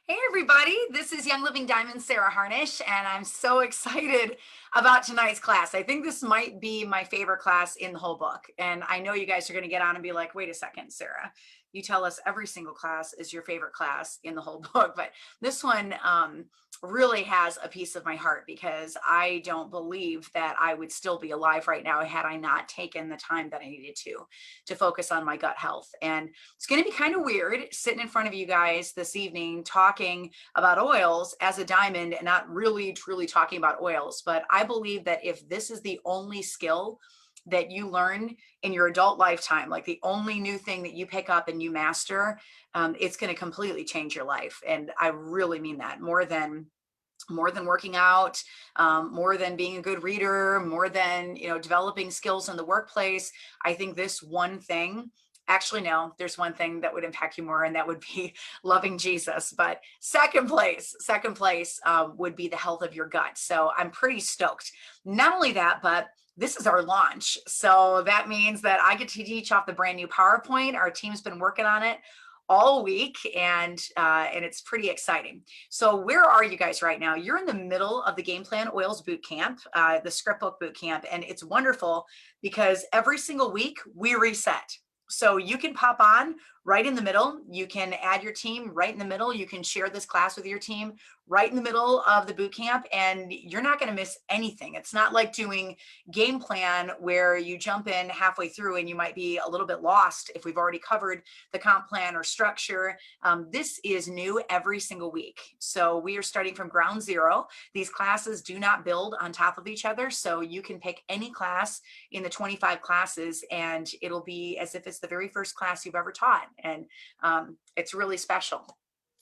Hey everybody, this is Young Living Diamond Sarah Harnish, and I'm so excited about tonight's class. I think this might be my favorite class in the whole book. And I know you guys are going to get on and be like, wait a second, Sarah, you tell us every single class is your favorite class in the whole book. But this one really has a piece of my heart because I don't believe that I would still be alive right now had I not taken the time that I needed to focus on my gut health. And it's going to be kind of weird sitting in front of you guys this evening talking about oils as a diamond and not really truly talking about oils. But I believe that if this is the only skill that you learn in your adult lifetime, like the only new thing that you pick up and you master, it's going to completely change your life. And I really mean that more than working out, more than being a good reader, more than developing skills in the workplace. I think this one thing, actually no, there's one thing that would impact you more, and that would be loving Jesus. But second place would be the health of your gut. So I'm pretty stoked. Not only that, but this is our launch. So that means that I get to teach off the brand new PowerPoint. Our team's been working on it all week, and it's pretty exciting. So where are you guys right now? You're in the middle of the Game Plan Oils Boot Camp, the script book boot camp, and it's wonderful because every single week we reset. So you can pop on right in the middle. You can add your team right in the middle. You can share this class with your team right in the middle of the boot camp, and you're not going to miss anything. It's not like doing Game Plan where you jump in halfway through and you might be a little bit lost if we've already covered the comp plan or structure. This is new every single week. So we are starting from ground zero. These classes do not build on top of each other. So you can pick any class in the 25 classes and it'll be as if it's the very first class you've ever taught. And it's really special.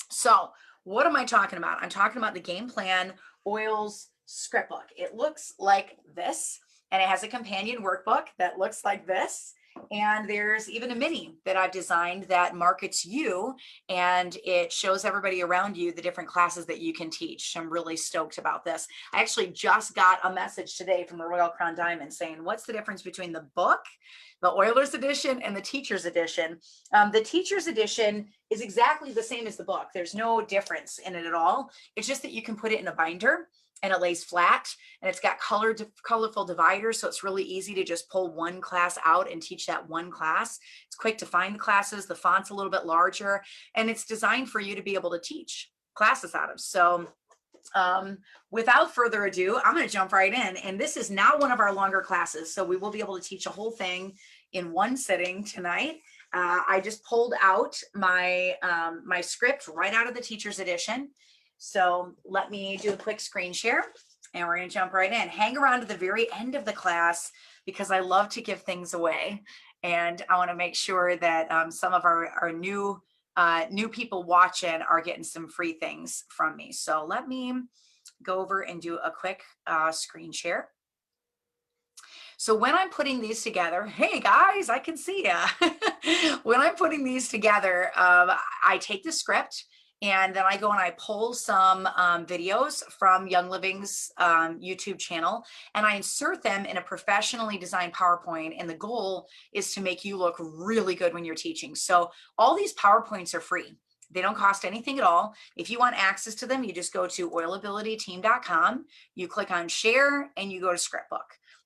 So what am I talking about? I'm talking about the Game Plan Oils script book. It looks like this, and it has a companion workbook that looks like this. And there's even a mini that I've designed that markets you, and it shows everybody around you the different classes that you can teach. I'm really stoked about this. I actually just got a message today from the Royal Crown Diamond saying, what's the difference between the book, the Oilers edition, and the Teacher's edition? The Teacher's edition is exactly the same as the book. There's no difference in it at all. It's just that you can put it in a binder and it lays flat, and it's got colorful dividers, so it's really easy to just pull one class out and teach that one class. It's quick to find the classes, the font's a little bit larger, and it's designed for you to be able to teach classes out of. So without further ado, I'm going to jump right in, and this is now one of our longer classes, so we will be able to teach a whole thing in one sitting tonight. I just pulled out my my script right out of the Teacher's edition. So let me do a quick screen share and we're going to jump right in. Hang around to the very end of the class because I love to give things away. And I want to make sure that some of our new people watching are getting some free things from me. So let me go over and do a quick screen share. So when I'm putting these together, hey guys, I can see ya. When I'm putting these together, I take the script and then I go and I pull some videos from Young Living's YouTube channel, and I insert them in a professionally designed PowerPoint. And the goal is to make you look really good when you're teaching. So all these PowerPoints are free. They don't cost anything at all. If you want access to them, you just go to oilabilityteam.com, you click on share, and you go to scriptbook.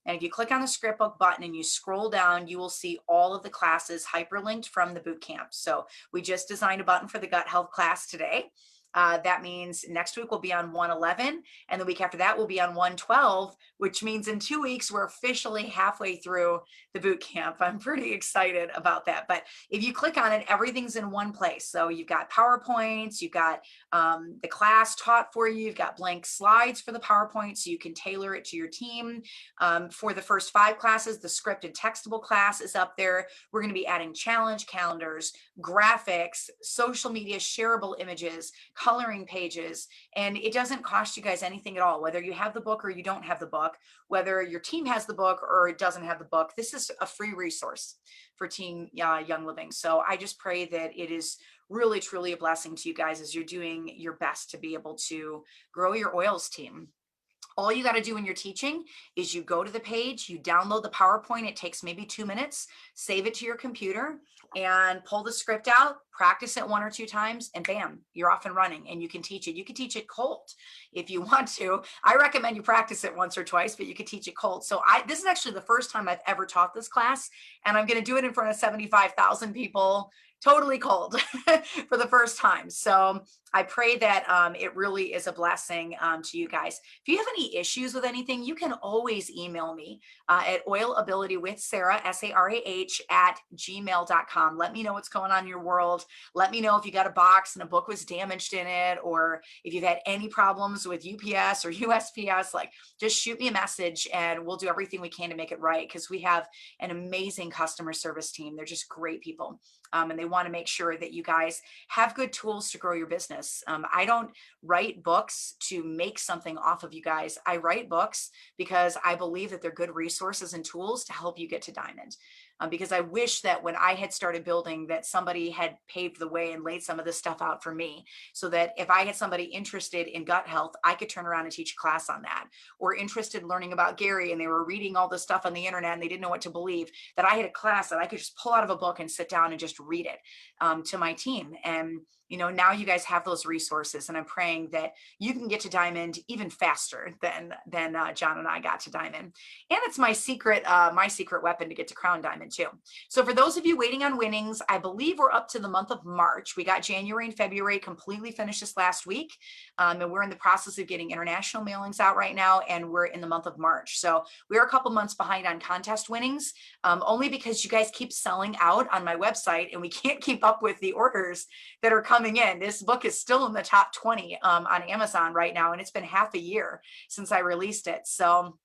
And if you click on the scriptbook button and you scroll down, you will see all of the classes hyperlinked from the boot camp. So we just designed a button for the gut health class today. That means next week we'll be on 111, and the week after that we'll be on 112, which means in 2 weeks we're officially halfway through the boot camp. I'm pretty excited about that. But if you click on it, everything's in one place. So you've got PowerPoints, you've got the class taught for you, you've got blank slides for the PowerPoint so you can tailor it to your team. For the first 5 classes, the scripted textable class is up there. We're going to be adding challenge calendars, graphics, social media shareable images, coloring pages, and it doesn't cost you guys anything at all, whether you have the book or you don't have the book, whether your team has the book or it doesn't have the book. This is a free resource for Team Young Living. So I just pray that it is really, truly a blessing to you guys as you're doing your best to be able to grow your oils team. All you got to do when you're teaching is you go to the page, you download the PowerPoint. It takes maybe 2 minutes, save it to your computer and pull the script out, practice it 1 or 2 times, and bam, you're off and running, and you can teach it. You can teach it cold if you want to. I recommend you practice it once or twice, but you can teach it cold. So this is actually the first time I've ever taught this class, and I'm going to do it in front of 75,000 people, totally cold for the first time. So I pray that it really is a blessing to you guys. If you have any issues with anything, you can always email me at oilabilitywithsarah, SARAH, @gmail.com. Let me know what's going on in your world. Let me know if you got a box and a book was damaged in it, or if you've had any problems with UPS or USPS, like just shoot me a message and we'll do everything we can to make it right, because we have an amazing customer service team. They're just great people. And they want to make sure that you guys have good tools to grow your business. I don't write books to make something off of you guys. I write books because I believe that they're good resources and tools to help you get to diamond. Because I wish that when I had started building, that somebody had paved the way and laid some of this stuff out for me, so that if I had somebody interested in gut health, I could turn around and teach a class on that, or interested in learning about Gary and they were reading all this stuff on the internet and they didn't know what to believe, that I had a class that I could just pull out of a book and sit down and just read it to my team. And now you guys have those resources, and I'm praying that you can get to diamond even faster than John and I got to diamond. And it's my secret weapon to get to crown diamond too. So for those of you waiting on winnings, I believe we're up to the month of March. We got January and February completely finished this last week. And we're in the process of getting international mailings out right now, and we're in the month of March. So we're a couple months behind on contest winnings, only because you guys keep selling out on my website and we can't keep up with the orders that are coming in. This book is still in the top 20 on Amazon right now, and it's been half a year since I released it. So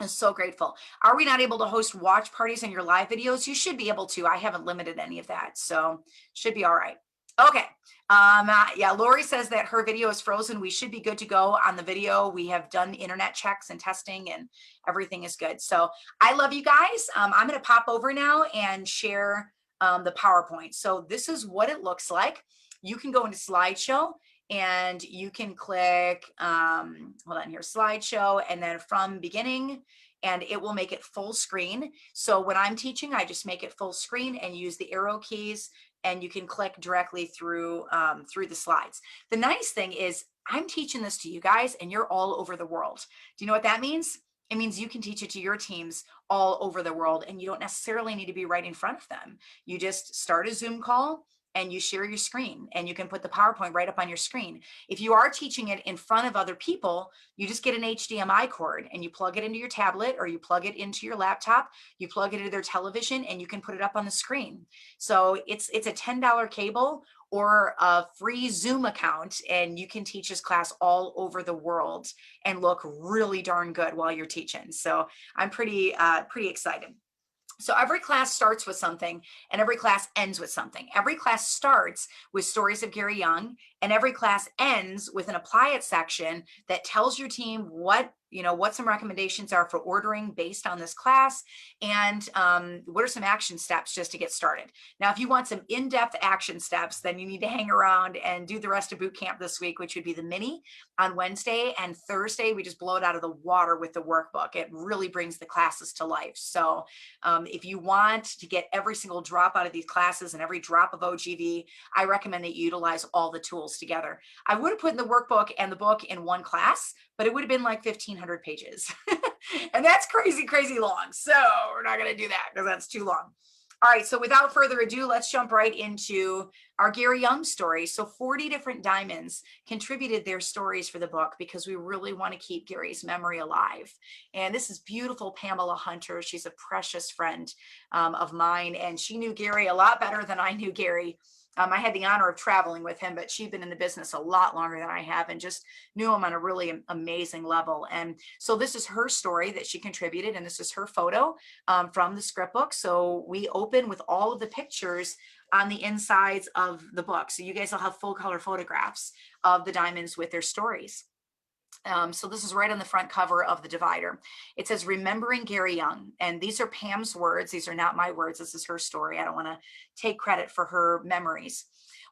I'm so grateful. Are we not able to host watch parties on your live videos? You should be able to. I haven't limited any of that, so should be all right. Okay. Yeah, Lori says that her video is frozen. We should be good to go on the video. We have done internet checks and testing, and everything is good. So I love you guys. I'm going to pop over now and share the PowerPoint. So this is what it looks like. You can go into slideshow and you can click, hold on here, slideshow, and then from beginning, and it will make it full screen. So when I'm teaching, I just make it full screen and use the arrow keys, and you can click directly through the slides. The nice thing is I'm teaching this to you guys and you're all over the world. Do you know what that means? It means you can teach it to your teams all over the world, and you don't necessarily need to be right in front of them. You just start a Zoom call and you share your screen, and you can put the PowerPoint right up on your screen. If you are teaching it in front of other people, you just get an HDMI cord and you plug it into your tablet, or you plug it into your laptop, you plug it into their television, and you can put it up on the screen. So it's a $10 cable or a free Zoom account, and you can teach this class all over the world and look really darn good while you're teaching. So I'm pretty excited. So every class starts with something, and every class ends with something. Every class starts with stories of Gary Young, and every class ends with an apply it section that tells your team what some recommendations are for ordering based on this class, and what are some action steps just to get started. Now, if you want some in-depth action steps, then you need to hang around and do the rest of boot camp this week, which would be the mini on Wednesday, and Thursday we just blow it out of the water with the workbook. It really brings the classes to life. So if you want to get every single drop out of these classes and every drop of OGV, I recommend that you utilize all the tools together. I would have put in the workbook and the book in one class, but it would have been like 1,500 pages. And that's crazy, crazy long. So we're not going to do that because that's too long. All right, so without further ado, let's jump right into our Gary Young story. So 40 different diamonds contributed their stories for the book because we really want to keep Gary's memory alive. And this is beautiful Pamela Hunter. She's a precious friend of mine, and she knew Gary a lot better than I knew Gary. I had the honor of traveling with him, but she'd been in the business a lot longer than I have and just knew him on a really amazing level. And so this is her story that she contributed, and this is her photo from the script book. So we open with all of the pictures on the insides of the book. So you guys will have full color photographs of the diamonds with their stories. So this is right on the front cover of the divider. It says, remembering Gary Young. And these are Pam's words. These are not my words. This is her story. I don't want to take credit for her memories.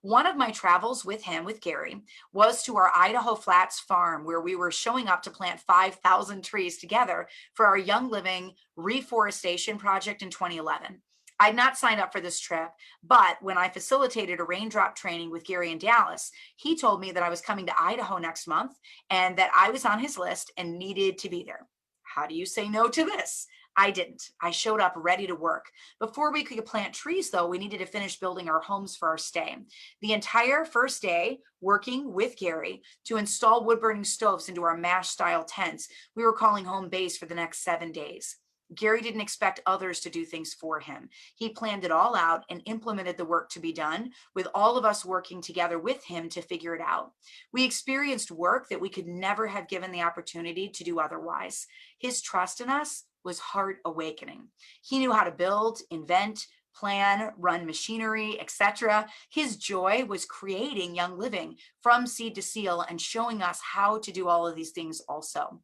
One of my travels with him, with Gary, was to our Idaho Flats farm, where we were showing up to plant 5,000 trees together for our Young Living reforestation project in 2011. I'd not signed up for this trip, but when I facilitated a raindrop training with Gary in Dallas, he told me that I was coming to Idaho next month and that I was on his list and needed to be there. How do you say no to this? I didn't. I showed up ready to work. Before we could plant trees, though, we needed to finish building our homes for our stay. The entire first day, working with Gary to install wood burning stoves into our MASH style tents, we were calling home base for the next 7 days. Gary didn't expect others to do things for him. He planned it all out and implemented the work to be done, with all of us working together with him to figure it out. We experienced work that we could never have given the opportunity to do otherwise. His trust in us was heart awakening. He knew how to build, invent, plan, run machinery, etc. His joy was creating Young Living from seed to seal and showing us how to do all of these things also.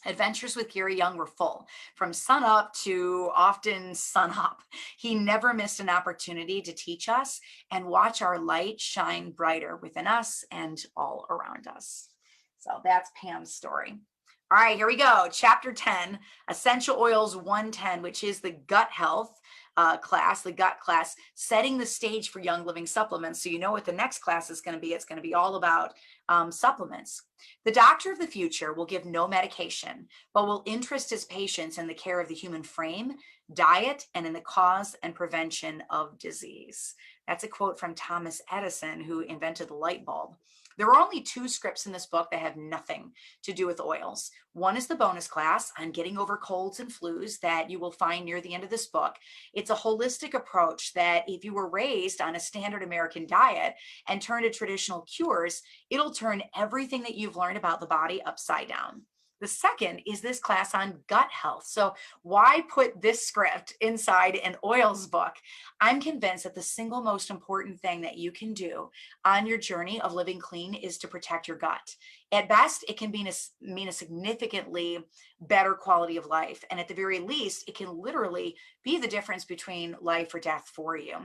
Adventures with Gary Young were full, from sun up to often sun up. He never missed an opportunity to teach us and watch our light shine brighter within us and all around us. So that's Pam's story. All right, here we go. Chapter 10, Essential Oils 110, which is the gut health class, the gut class, setting the stage for Young Living supplements. So you know what the next class is going to be. It's going to be all about supplements. The doctor of the future will give no medication, but will interest his patients in the care of the human frame, diet, and in the cause and prevention of disease. That's a quote from Thomas Edison, who invented the light bulb. There are only 2 scripts in this book that have nothing to do with oils. One is the bonus class on getting over colds and flus that you will find near the end of this book. It's a holistic approach that if you were raised on a standard American diet and turn to traditional cures, it'll turn everything that you've learned about the body upside down. The second is this class on gut health. So why put this script inside an oils book? I'm convinced that the single most important thing that you can do on your journey of living clean is to protect your gut. At best, it can mean a significantly better quality of life. And at the very least, it can literally be the difference between life or death for you.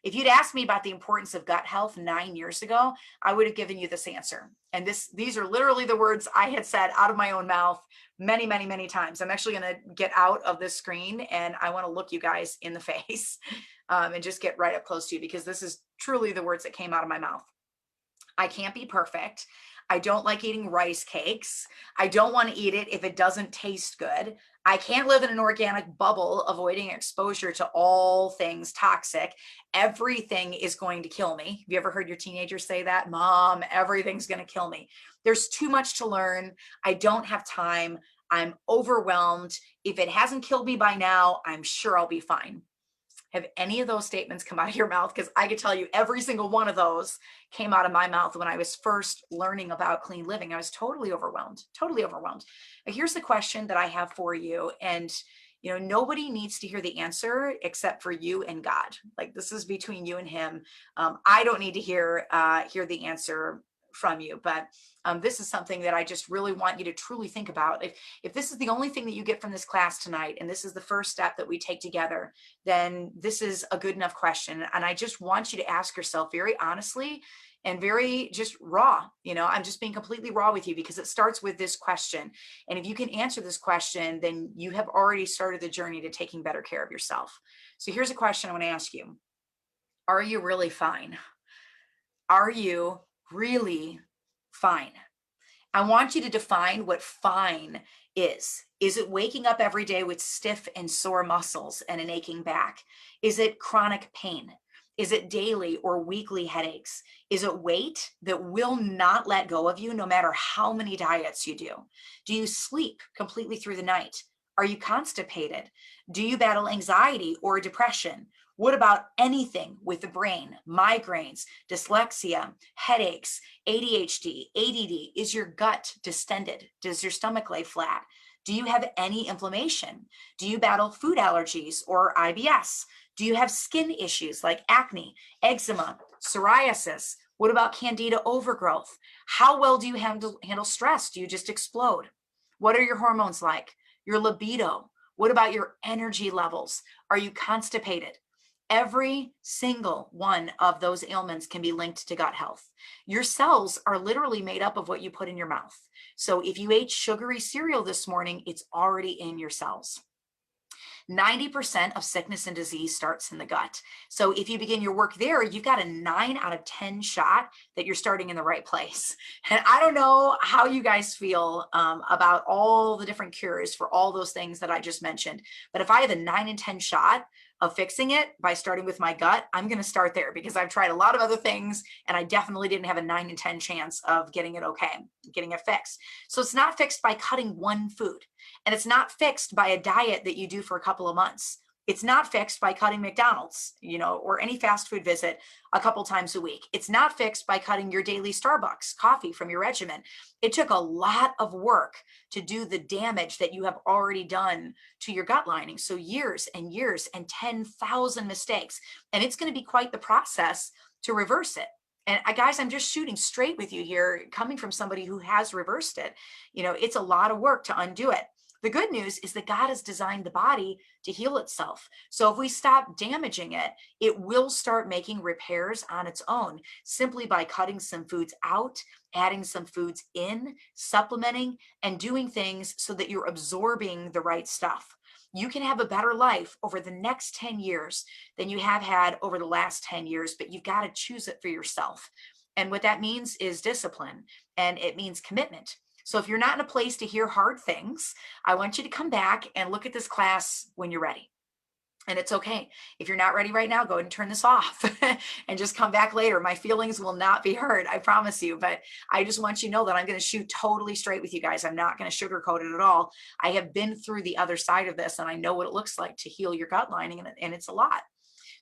If you'd asked me about the importance of gut health 9 years ago, I would have given you this answer. And these are literally the words I had said out of my own mouth many, many, many times. I'm actually going to get out of this screen and I want to look you guys in the face and just get right up close to you, because this is truly the words that came out of my mouth. I can't be perfect. I don't like eating rice cakes. I don't want to eat it if it doesn't taste good. I can't live in an organic bubble avoiding exposure to all things toxic. Everything is going to kill me. Have you ever heard your teenager say that? Mom, everything's going to kill me. There's too much to learn. I don't have time. I'm overwhelmed. If it hasn't killed me by now, I'm sure I'll be fine. Have any of those statements come out of your mouth? Because I could tell you every single one of those came out of my mouth when I was first learning about clean living. I was totally overwhelmed, totally overwhelmed. But here's the question that I have for you. And, nobody needs to hear the answer except for you and God. Like, this is between you and him. I don't need to hear the answer from you, but this is something that I just really want you to truly think about. If this is the only thing that you get from this class tonight, and this is the first step that we take together, then this is a good enough question. And I just want you to ask yourself very honestly and very just raw. I'm just being completely raw with you, because it starts with this question. And if you can answer this question, then you have already started the journey to taking better care of yourself. So here's a question I want to ask you. Are you really fine? Are you really fine? I want you to define what fine is. Is it waking up every day with stiff and sore muscles and an aching back? Is it chronic pain? Is it daily or weekly headaches? Is it weight that will not let go of you no matter how many diets you do? Do you sleep completely through the night? Are you constipated? Do you battle anxiety or depression? What about anything with the brain? Migraines, dyslexia, headaches, ADHD, ADD? Is your gut distended? Does your stomach lay flat? Do you have any inflammation? Do you battle food allergies or IBS? Do you have skin issues like acne, eczema, psoriasis? What about candida overgrowth? How well do you handle stress? Do you just explode? What are your hormones like? Your libido? What about your energy levels? Are you constipated? Every single one of those ailments can be linked to gut health. Your cells are literally made up of what you put in your mouth. So if you ate sugary cereal this morning, it's already in your cells. 90% of sickness and disease starts in the gut. So if you begin your work there, you've got a 9 out of 10 shot that you're starting in the right place. And I don't know how you guys feel about all the different cures for all those things that I just mentioned. But if I have a 9 in 10 shot of fixing it by starting with my gut, I'm going to start there, because I've tried a lot of other things and I definitely didn't have a 9 in 10 chance of getting it okay, getting it fixed. So it's not fixed by cutting one food, and it's not fixed by a diet that you do for a couple of months. It's not fixed by cutting McDonald's, or any fast food visit a couple times a week. It's not fixed by cutting your daily Starbucks coffee from your regimen. It took a lot of work to do the damage that you have already done to your gut lining. So years and years and 10,000 mistakes. And it's going to be quite the process to reverse it. And guys, I'm just shooting straight with you here, coming from somebody who has reversed it. It's a lot of work to undo it. The good news is that God has designed the body to heal itself. So if we stop damaging it, it will start making repairs on its own, simply by cutting some foods out, adding some foods in, supplementing, and doing things so that you're absorbing the right stuff. You can have a better life over the next 10 years than you have had over the last 10 years, but you've got to choose it for yourself. And what that means is discipline, and it means commitment. So if you're not in a place to hear hard things, I want you to come back and look at this class when you're ready. And it's okay. If you're not ready right now, go ahead and turn this off and just come back later. My feelings will not be hurt, I promise you. But I just want you to know that I'm going to shoot totally straight with you guys. I'm not going to sugarcoat it at all. I have been through the other side of this, and I know what it looks like to heal your gut lining, and it's a lot.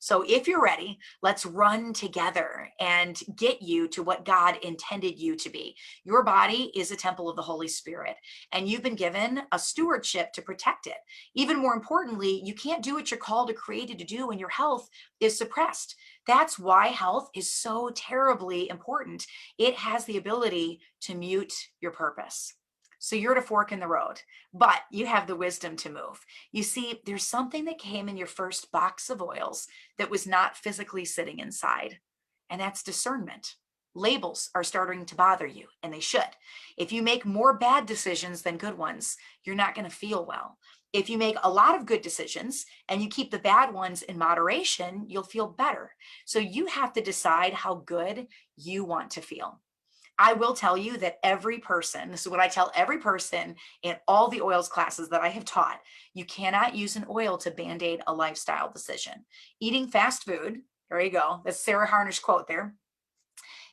So if you're ready, let's run together and get you to what God intended you to be. Your body is a temple of the Holy Spirit, and you've been given a stewardship to protect it. Even more importantly, you can't do what you're called or created to do when your health is suppressed. That's why health is so terribly important. It has the ability to mute your purpose. So you're at a fork in the road, but you have the wisdom to move. You see, there's something that came in your first box of oils that was not physically sitting inside, and that's discernment. Labels are starting to bother you, and they should. If you make more bad decisions than good ones, you're not going to feel well. If you make a lot of good decisions and you keep the bad ones in moderation, you'll feel better. So you have to decide how good you want to feel. I will tell you that every person, this is what I tell every person in all the oils classes that I have taught, you cannot use an oil to band-aid a lifestyle decision. Eating fast food, there you go, that's Sarah Harnish quote there.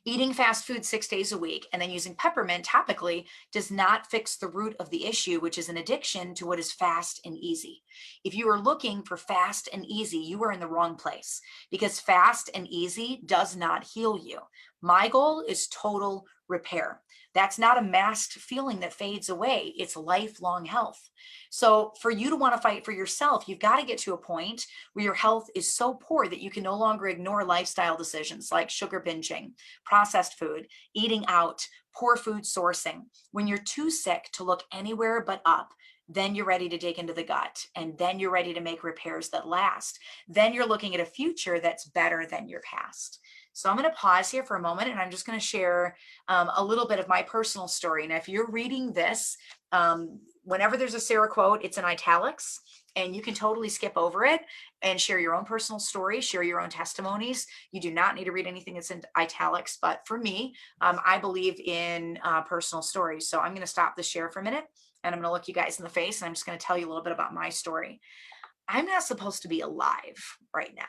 Eating fast food 6 days a week and then using peppermint topically does not fix the root of the issue, which is an addiction to what is fast and easy. If you are looking for fast and easy, you are in the wrong place, because fast and easy does not heal you. My goal is total repair. That's not a masked feeling that fades away. It's lifelong health. So for you to want to fight for yourself, you've got to get to a point where your health is so poor that you can no longer ignore lifestyle decisions like sugar binging, processed food, eating out, poor food sourcing. When you're too sick to look anywhere but up, then you're ready to dig into the gut, and then you're ready to make repairs that last. Then you're looking at a future that's better than your past. So I'm going to pause here for a moment, and I'm just going to share a little bit of my personal story. And if you're reading this, whenever there's a Sarah quote, it's in italics, and you can totally skip over it and share your own personal story, share your own testimonies. You do not need to read anything that's in italics. But for me, I believe in personal stories. So I'm going to stop the share for a minute, and I'm going to look you guys in the face, and I'm just going to tell you a little bit about my story. I'm not supposed to be alive right now.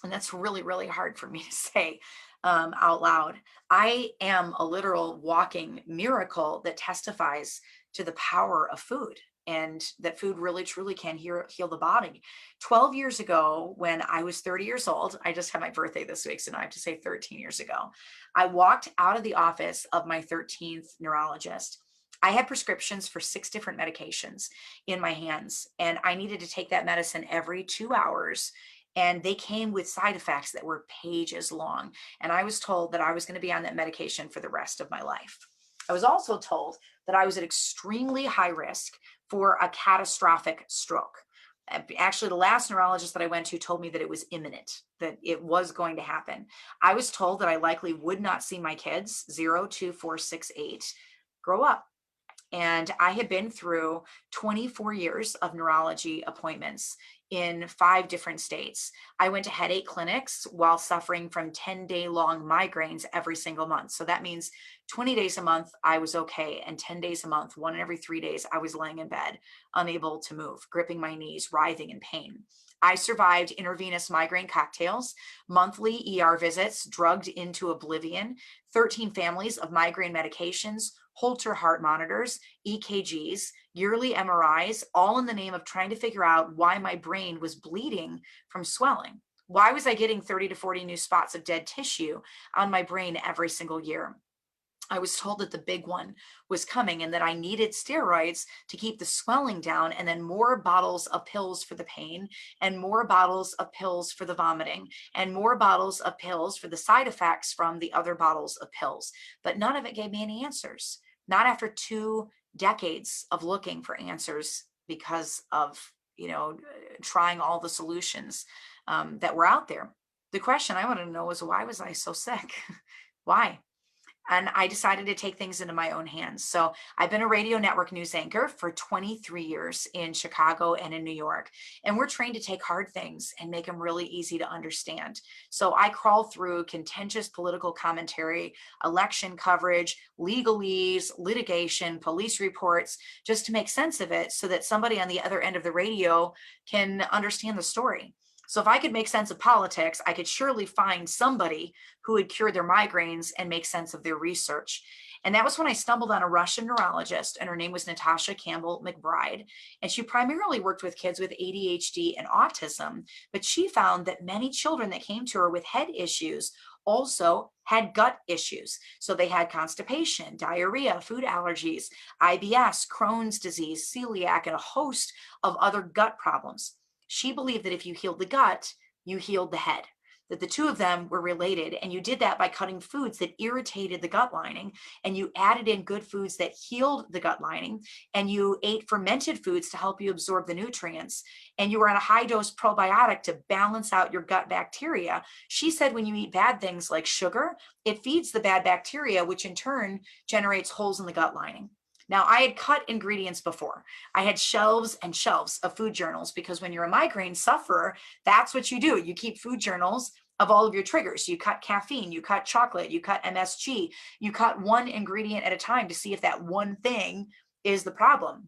And that's really, really hard for me to say out loud. I am a literal walking miracle that testifies to the power of food, and that food really, truly can heal the body. 12 years ago, when I was 30 years old, I just had my birthday this week, so now I have to say 13 years ago, I walked out of the office of my 13th neurologist. I had prescriptions for 6 different medications in my hands, and I needed to take that medicine every 2 hours. And they came with side effects that were pages long. And I was told that I was going to be on that medication for the rest of my life. I was also told that I was at extremely high risk for a catastrophic stroke. Actually, the last neurologist that I went to told me that it was imminent, that it was going to happen. I was told that I likely would not see my kids, 0, 2, 4, 6, 8, grow up. And I had been through 24 years of neurology appointments in 5 different states. I went to headache clinics while suffering from 10-day-long migraines every single month. So that means 20 days a month, I was okay. And 10 days a month, one in every 3 days, I was laying in bed, unable to move, gripping my knees, writhing in pain. I survived intravenous migraine cocktails, monthly ER visits, drugged into oblivion, 13 families of migraine medications, Holter heart monitors, EKGs, yearly MRIs, all in the name of trying to figure out why my brain was bleeding from swelling. Why was I getting 30 to 40 new spots of dead tissue on my brain every single year? I was told that the big one was coming and that I needed steroids to keep the swelling down, and then more bottles of pills for the pain, and more bottles of pills for the vomiting, and more bottles of pills for the side effects from the other bottles of pills. But none of it gave me any answers. Not after 2 decades of looking for answers because of, trying all the solutions that were out there. The question I wanted to know was, why was I so sick? Why? And I decided to take things into my own hands. So I've been a radio network news anchor for 23 years in Chicago and in New York. And we're trained to take hard things and make them really easy to understand. So I crawl through contentious political commentary, election coverage, legalese, litigation, police reports, just to make sense of it so that somebody on the other end of the radio can understand the story. So if I could make sense of politics, I could surely find somebody who would cure their migraines and make sense of their research. And that was when I stumbled on a Russian neurologist, and her name was Natasha Campbell McBride. And she primarily worked with kids with ADHD and autism, but she found that many children that came to her with head issues also had gut issues. So they had constipation, diarrhea, food allergies, IBS, Crohn's disease, celiac, and a host of other gut problems. She believed that if you healed the gut, you healed the head, that the two of them were related. And you did that by cutting foods that irritated the gut lining, and you added in good foods that healed the gut lining, and you ate fermented foods to help you absorb the nutrients, and you were on a high dose probiotic to balance out your gut bacteria. She said when you eat bad things like sugar, it feeds the bad bacteria, which in turn generates holes in the gut lining. Now, I had cut ingredients before. I had shelves and shelves of food journals, because when you're a migraine sufferer, that's what you do. You keep food journals of all of your triggers. You cut caffeine, you cut chocolate, you cut MSG, you cut one ingredient at a time to see if that one thing is the problem.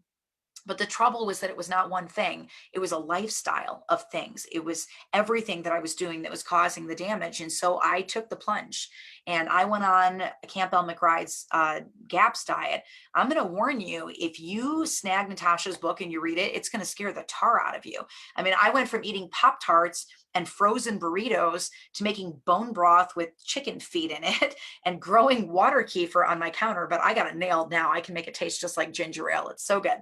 But the trouble was that it was not one thing. It was a lifestyle of things. It was everything that I was doing that was causing the damage. And so I took the plunge and I went on Campbell McBride's GAPS diet. I'm going to warn you, if you snag Natasha's book and you read it, it's going to scare the tar out of you. I mean, I went from eating Pop-Tarts and frozen burritos to making bone broth with chicken feet in it and growing water kefir on my counter, but I got it nailed now. I can make it taste just like ginger ale. It's so good.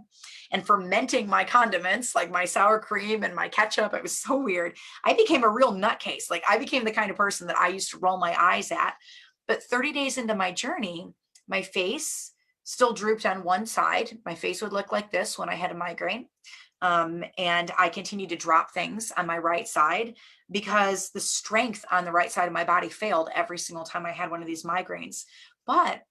And fermenting my condiments, like my sour cream and my ketchup. It was so weird. I became a real nutcase. Like, I became the kind of person that I used to roll my eyes at. But 30 days into my journey, my face still drooped on one side. My face would look like this when I had a migraine. And I continued to drop things on my right side because the strength on the right side of my body failed every single time I had one of these migraines. But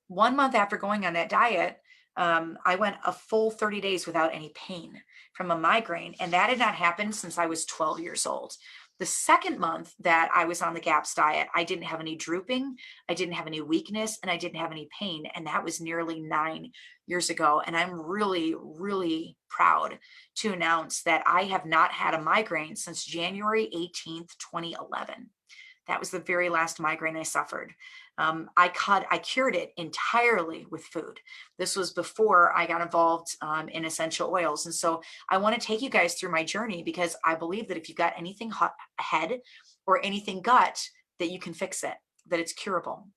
1 month after going on that diet, I went a full 30 days without any pain from a migraine. And that had not happened since I was 12 years old. The second month that I was on the GAPS diet, I didn't have any drooping, I didn't have any weakness, and I didn't have any pain. And that was nearly 9 years ago. And I'm really, really proud to announce that I have not had a migraine since January 18th, 2011. That was the very last migraine I suffered. I cured it entirely with food. This was before I got involved in essential oils. And so I want to take you guys through my journey, because I believe that if you've got anything head or anything gut, that you can fix it, that it's curable,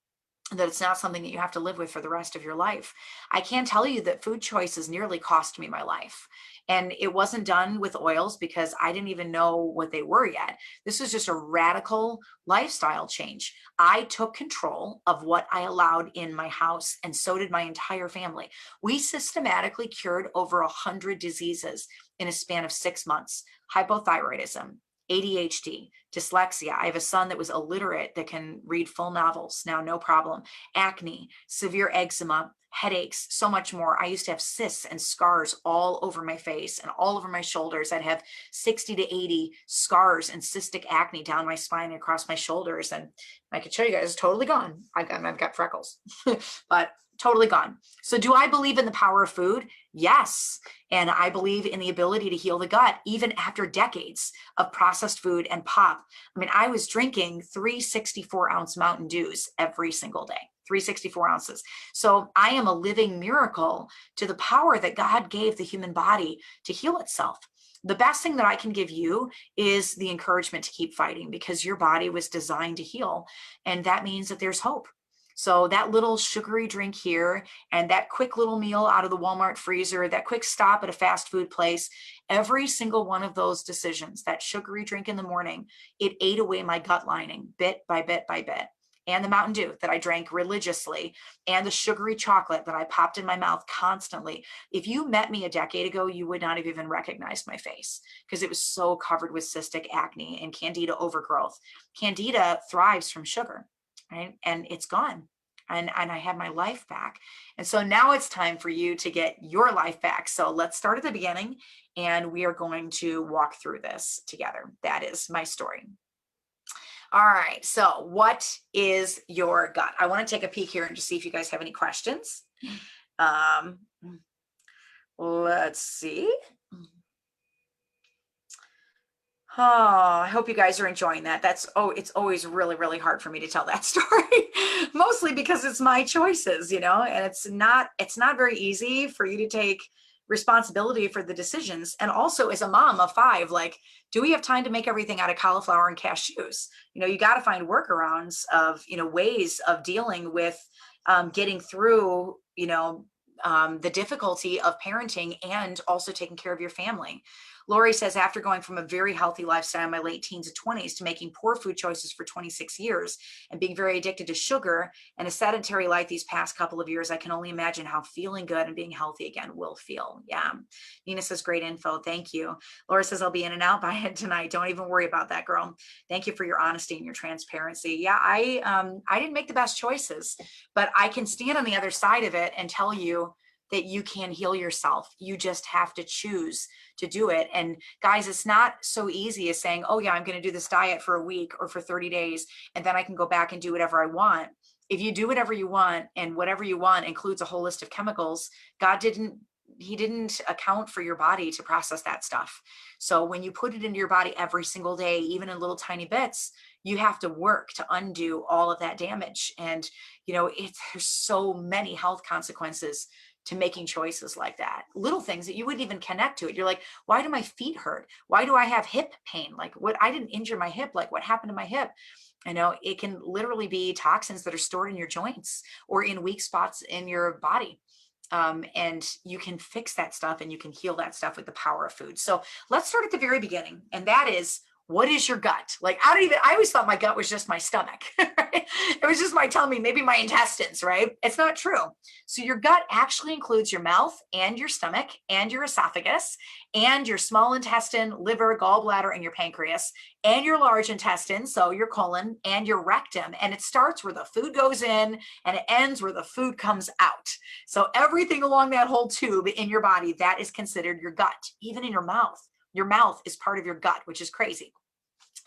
that it's not something that you have to live with for the rest of your life. I can tell you that food choices nearly cost me my life. And it wasn't done with oils because I didn't even know what they were yet. This was just a radical lifestyle change. I took control of what I allowed in my house, and so did my entire family. We systematically cured over 100 diseases in a span of 6 months: hypothyroidism, ADHD, dyslexia. I have a son that was illiterate that can read full novels now, no problem. Acne, severe eczema, headaches, so much more. I used to have cysts and scars all over my face and all over my shoulders. I'd have 60 to 80 scars and cystic acne down my spine and across my shoulders. And I could show you guys, it's totally gone. I've got freckles, but totally gone. So do I believe in the power of food? Yes. And I believe in the ability to heal the gut, even after decades of processed food and pop. I mean, I was drinking 364-ounce Mountain Dews every single day, 364 ounces. So I am a living miracle to the power that God gave the human body to heal itself. The best thing that I can give you is the encouragement to keep fighting, because your body was designed to heal. And that means that there's hope. So that little sugary drink here and that quick little meal out of the Walmart freezer, that quick stop at a fast food place, every single one of those decisions, that sugary drink in the morning, it ate away my gut lining bit by bit by bit. And the Mountain Dew that I drank religiously, and the sugary chocolate that I popped in my mouth constantly. If you met me a decade ago, you would not have even recognized my face, because it was so covered with cystic acne and candida overgrowth. Candida thrives from sugar, right? And it's gone. And I have my life back. And so now it's time for you to get your life back. So let's start at the beginning, and we are going to walk through this together. That is my story. All right, so what is your gut? I want to take a peek here and just see if you guys have any questions. Let's see. Oh, I hope you guys are enjoying that. It's always really, really hard for me to tell that story, mostly because it's my choices, and it's not very easy for you to take responsibility for the decisions. And also, as a mom of 5, like, do we have time to make everything out of cauliflower and cashews? You got to find workarounds of, ways of dealing with getting through, the difficulty of parenting and also taking care of your family. Lori says, after going from a very healthy lifestyle in my late teens and 20s to making poor food choices for 26 years and being very addicted to sugar and a sedentary life these past couple of years, I can only imagine how feeling good and being healthy again will feel. Yeah. Nina says, great info. Thank you. Laura says, I'll be in and out by it tonight. Don't even worry about that, girl. Thank you for your honesty and your transparency. Yeah, I didn't make the best choices, but I can stand on the other side of it and tell you that you can heal yourself. You just have to choose to do it. And guys, it's not so easy as saying, oh yeah, I'm going to do this diet for a week or for 30 days, and then I can go back and do whatever I want. If you do whatever you want, and whatever you want includes a whole list of chemicals, he didn't account for your body to process that stuff. So when you put it into your body every single day, even in little tiny bits, you have to work to undo all of that damage. And, there's so many health consequences to making choices like that. Little things that you wouldn't even connect to it. You're like, why do my feet hurt? Why do I have hip pain? Like, what? I didn't injure my hip. Like, what happened to my hip? It can literally be toxins that are stored in your joints or in weak spots in your body. And you can fix that stuff, and you can heal that stuff with the power of food. So let's start at the very beginning. And that is, what is your gut? Like, I always thought my gut was just my stomach. Right? It was just my tummy, maybe my intestines, right? It's not true. So your gut actually includes your mouth and your stomach and your esophagus and your small intestine, liver, gallbladder, and your pancreas, and your large intestine, so your colon, and your rectum. And it starts where the food goes in and it ends where the food comes out. So everything along that whole tube in your body, that is considered your gut, even in your mouth. Your mouth is part of your gut, which is crazy.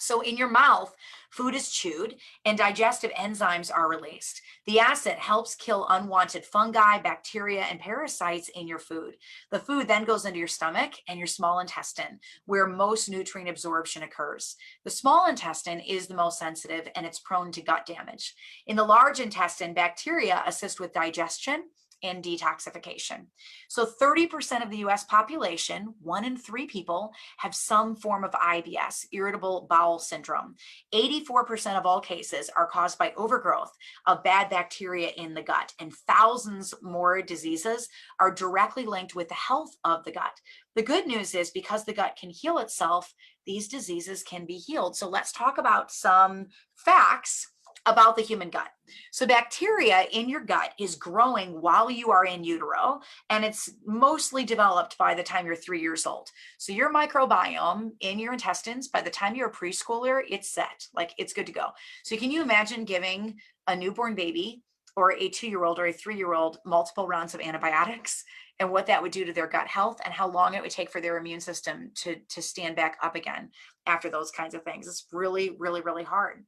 So in your mouth, food is chewed and digestive enzymes are released. The acid helps kill unwanted fungi, bacteria, and parasites in your food. The food then goes into your stomach and your small intestine, where most nutrient absorption occurs. The small intestine is the most sensitive, and it's prone to gut damage. In the large intestine, bacteria assist with digestion and detoxification. So 30% of the US population, 1 in 3 people, have some form of IBS, irritable bowel syndrome. 84% of all cases are caused by overgrowth of bad bacteria in the gut, and thousands more diseases are directly linked with the health of the gut. The good news is, because the gut can heal itself, these diseases can be healed. So let's talk about some facts about the human gut. So bacteria in your gut is growing while you are in utero, and it's mostly developed by the time you're 3 years old. So your microbiome in your intestines, by the time you're a preschooler, it's set, like it's good to go. So can you imagine giving a newborn baby or a 2-year-old or a 3-year-old multiple rounds of antibiotics and what that would do to their gut health and how long it would take for their immune system to stand back up again after those kinds of things? It's really, really, really hard.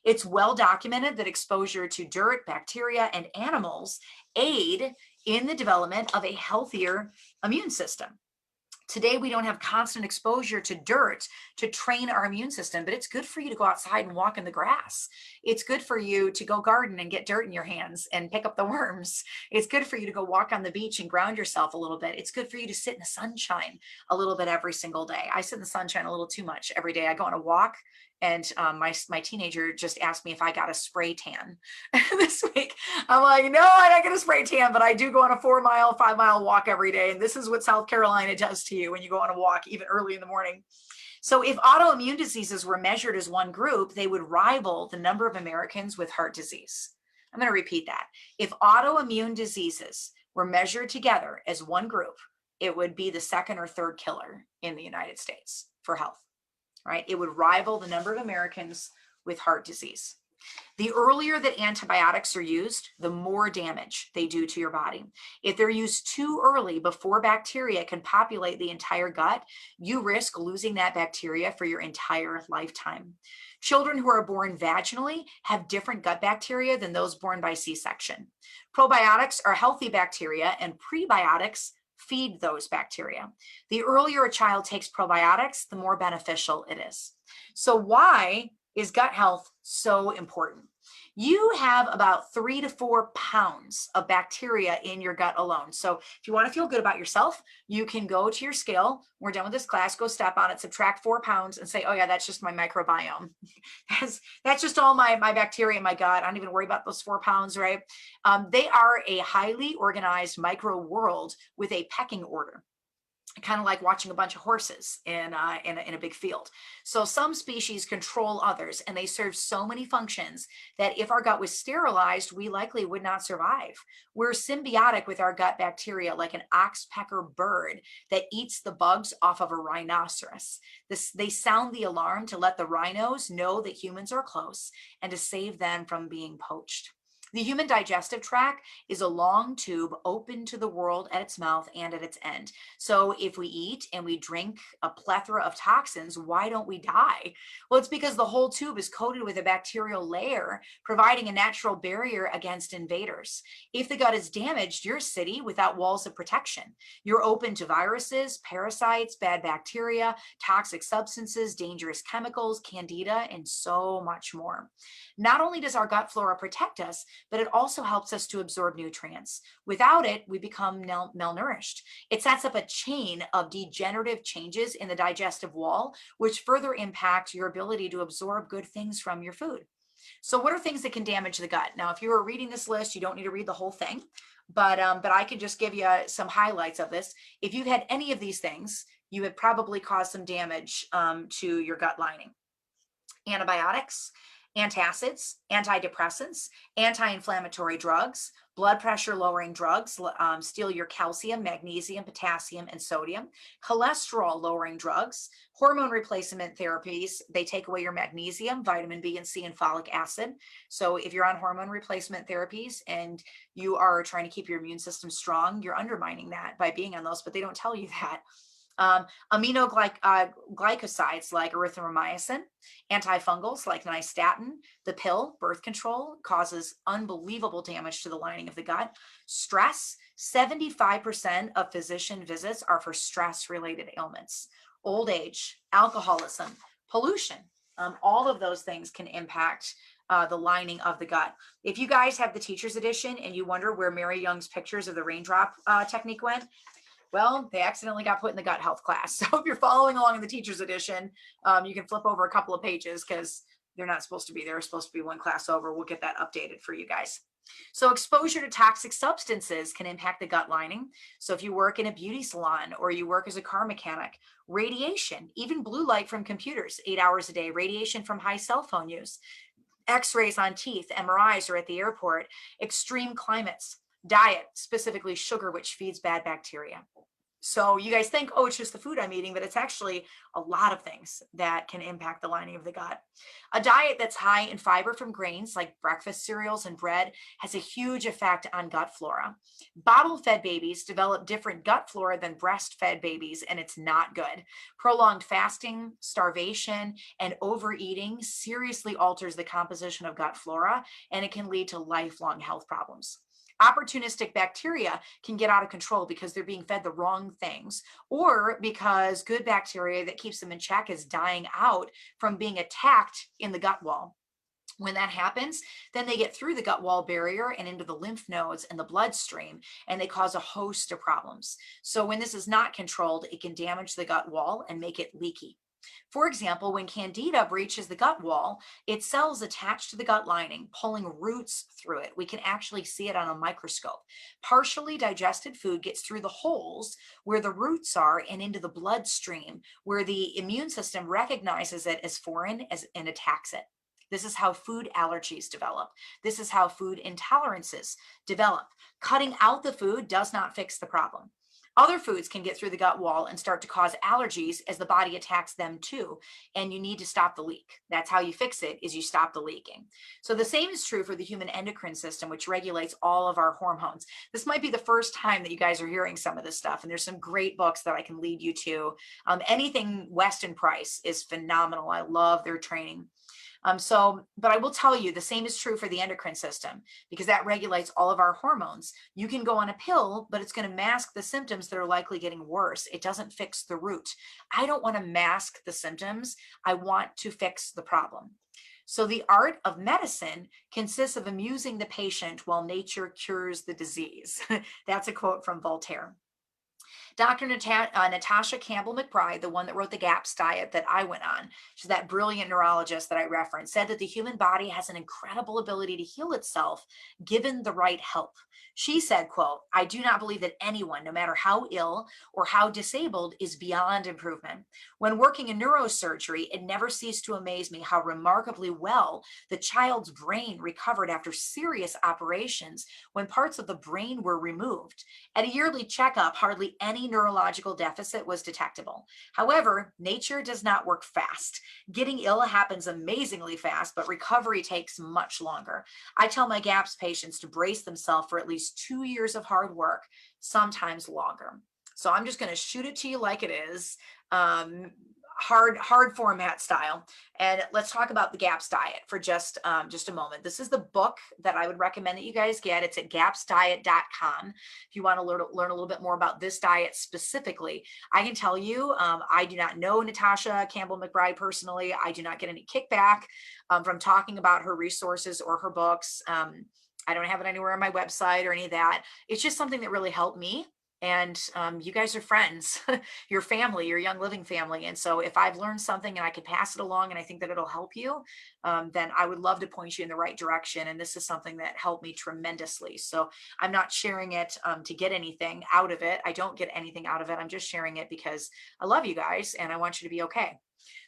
It's well documented that exposure to dirt, bacteria, and animals aid in the development of a healthier immune system. Today, we don't have constant exposure to dirt to train our immune system, but it's good for you to go outside and walk in the grass. It's good for you to go garden and get dirt in your hands and pick up the worms. It's good for you to go walk on the beach and ground yourself a little bit. It's good for you to sit in the sunshine a little bit every single day. I sit in the sunshine a little too much every day. I go on a walk, and my teenager just asked me if I got a spray tan this week. I'm like, no, I don't get a spray tan, but I do go on a 4-mile, 5-mile walk every day. And this is what South Carolina does to you when you go on a walk, even early in the morning. So if autoimmune diseases were measured as one group, they would rival the number of Americans with heart disease. I'm going to repeat that. If autoimmune diseases were measured together as one group, it would be the second or third killer in the United States for health, right? It would rival the number of Americans with heart disease. The earlier that antibiotics are used, the more damage they do to your body. If they're used too early before bacteria can populate the entire gut, you risk losing that bacteria for your entire lifetime. Children who are born vaginally have different gut bacteria than those born by C-section. Probiotics are healthy bacteria, and prebiotics feed those bacteria. The earlier a child takes probiotics, the more beneficial it is. So why is gut health so important? You have about 3 to 4 pounds of bacteria in your gut alone. So if you want to feel good about yourself, you can go to your scale. We're done with this class, go step on it, subtract 4 pounds and say, oh yeah, that's just my microbiome. that's just all my bacteria in my gut. I don't even worry about those 4 pounds, right? They are a highly organized micro world with a pecking order, kind of like watching a bunch of horses in a big field. So some species control others, and they serve so many functions that if our gut was sterilized, we likely would not survive. We're symbiotic with our gut bacteria, like an oxpecker bird that eats the bugs off of a rhinoceros. They sound the alarm to let the rhinos know that humans are close and to save them from being poached. The human digestive tract is a long tube open to the world at its mouth and at its end. So if we eat and we drink a plethora of toxins, why don't we die? Well, it's because the whole tube is coated with a bacterial layer, providing a natural barrier against invaders. If the gut is damaged, you're a city without walls of protection. You're open to viruses, parasites, bad bacteria, toxic substances, dangerous chemicals, candida, and so much more. Not only does our gut flora protect us, but it also helps us to absorb nutrients. Without it, we become malnourished. It sets up a chain of degenerative changes in the digestive wall, which further impact your ability to absorb good things from your food. So what are things that can damage the gut? Now, if you were reading this list, you don't need to read the whole thing, but I can just give you some highlights of this. If you've had any of these things, you have probably caused some damage to your gut lining. Antibiotics, antacids, antidepressants, anti-inflammatory drugs, blood pressure lowering drugs, steal your calcium, magnesium, potassium, and sodium, cholesterol lowering drugs, hormone replacement therapies. They take away your magnesium, vitamin B and C, and folic acid. So if you're on hormone replacement therapies and you are trying to keep your immune system strong, you're undermining that by being on those, but they don't tell you that. Aminoglycosides like erythromycin, antifungals like nystatin, the pill, birth control, causes unbelievable damage to the lining of the gut. Stress, 75% of physician visits are for stress-related ailments. Old age, alcoholism, pollution, all of those things can impact the lining of the gut. If you guys have the teacher's edition and you wonder where Mary Young's pictures of the raindrop technique went, well, they accidentally got put in the gut health class. So if you're following along in the teacher's edition, you can flip over a couple of pages because they're not supposed to be there. It's supposed to be one class over. We'll get that updated for you guys. So exposure to toxic substances can impact the gut lining. So if you work in a beauty salon or you work as a car mechanic, radiation, even blue light from computers, 8 hours a day, radiation from high cell phone use, X-rays on teeth, MRIs, or at the airport, extreme climates, diet, specifically sugar, which feeds bad bacteria. So you guys think, oh, it's just the food I'm eating, but it's actually a lot of things that can impact the lining of the gut. A diet that's high in fiber from grains like breakfast cereals and bread has a huge effect on gut flora. Bottle fed babies develop different gut flora than breastfed babies, and it's not good. Prolonged fasting, starvation, and overeating seriously alters the composition of gut flora, and it can lead to lifelong health problems. Opportunistic bacteria can get out of control because they're being fed the wrong things, or because good bacteria that keeps them in check is dying out from being attacked in the gut wall. When that happens, then they get through the gut wall barrier and into the lymph nodes and the bloodstream, and they cause a host of problems. So when this is not controlled, it can damage the gut wall and make it leaky. For example, when Candida breaches the gut wall, its cells attach to the gut lining, pulling roots through it. We can actually see it on a microscope. Partially digested food gets through the holes where the roots are and into the bloodstream, where the immune system recognizes it as foreign and attacks it. This is how food allergies develop. This is how food intolerances develop. Cutting out the food does not fix the problem. Other foods can get through the gut wall and start to cause allergies as the body attacks them too. And you need to stop the leak. That's how you fix it, is you stop the leaking. So the same is true for the human endocrine system, which regulates all of our hormones. This might be the first time that you guys are hearing some of this stuff. And there's some great books that I can lead you to. Anything Weston Price is phenomenal. I love their training. But I will tell you, the same is true for the endocrine system, because that regulates all of our hormones. You can go on a pill, but it's going to mask the symptoms that are likely getting worse. It doesn't fix the root. I don't want to mask the symptoms. I want to fix the problem. So the art of medicine consists of amusing the patient while nature cures the disease. That's a quote from Voltaire. Dr. Natasha Campbell McBride, the one that wrote the GAPS diet that I went on, she's that brilliant neurologist that I referenced, said that the human body has an incredible ability to heal itself given the right help. She said, quote, "I do not believe that anyone, no matter how ill or how disabled, is beyond improvement. When working in neurosurgery, it never ceased to amaze me how remarkably well the child's brain recovered after serious operations when parts of the brain were removed. At a yearly checkup, hardly any neurological deficit was detectable. However, nature does not work fast. Getting ill happens amazingly fast, but recovery takes much longer. I tell my GAPS patients to brace themselves for at least 2 years of hard work, sometimes longer." So I'm just going to shoot it to you like it is. Hard format style. And let's talk about the GAPS diet for just a moment. This is the book that I would recommend that you guys get. It's at gapsdiet.com. If you want to learn a little bit more about this diet specifically, I can tell you, I do not know Natasha Campbell McBride personally. I do not get any kickback from talking about her resources or her books. I don't have it anywhere on my website or any of that. It's just something that really helped me. And you guys are friends, your family, your Young Living family. And so if I've learned something and I can pass it along and I think that it'll help you, then I would love to point you in the right direction. And this is something that helped me tremendously. So I'm not sharing it to get anything out of it. I don't get anything out of it. I'm just sharing it because I love you guys and I want you to be okay.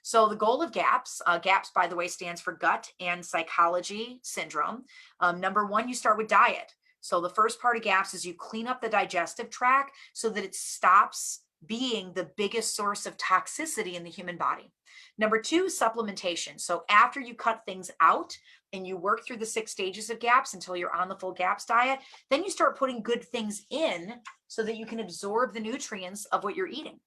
So the goal of GAPS, GAPS, by the way, stands for Gut and Psychology Syndrome. Number one, you start with diet. So the first part of GAPS is you clean up the digestive tract so that it stops being the biggest source of toxicity in the human body. Number two, supplementation. So after you cut things out and you work through the 6 stages of GAPS until you're on the full GAPS diet, then you start putting good things in so that you can absorb the nutrients of what you're eating.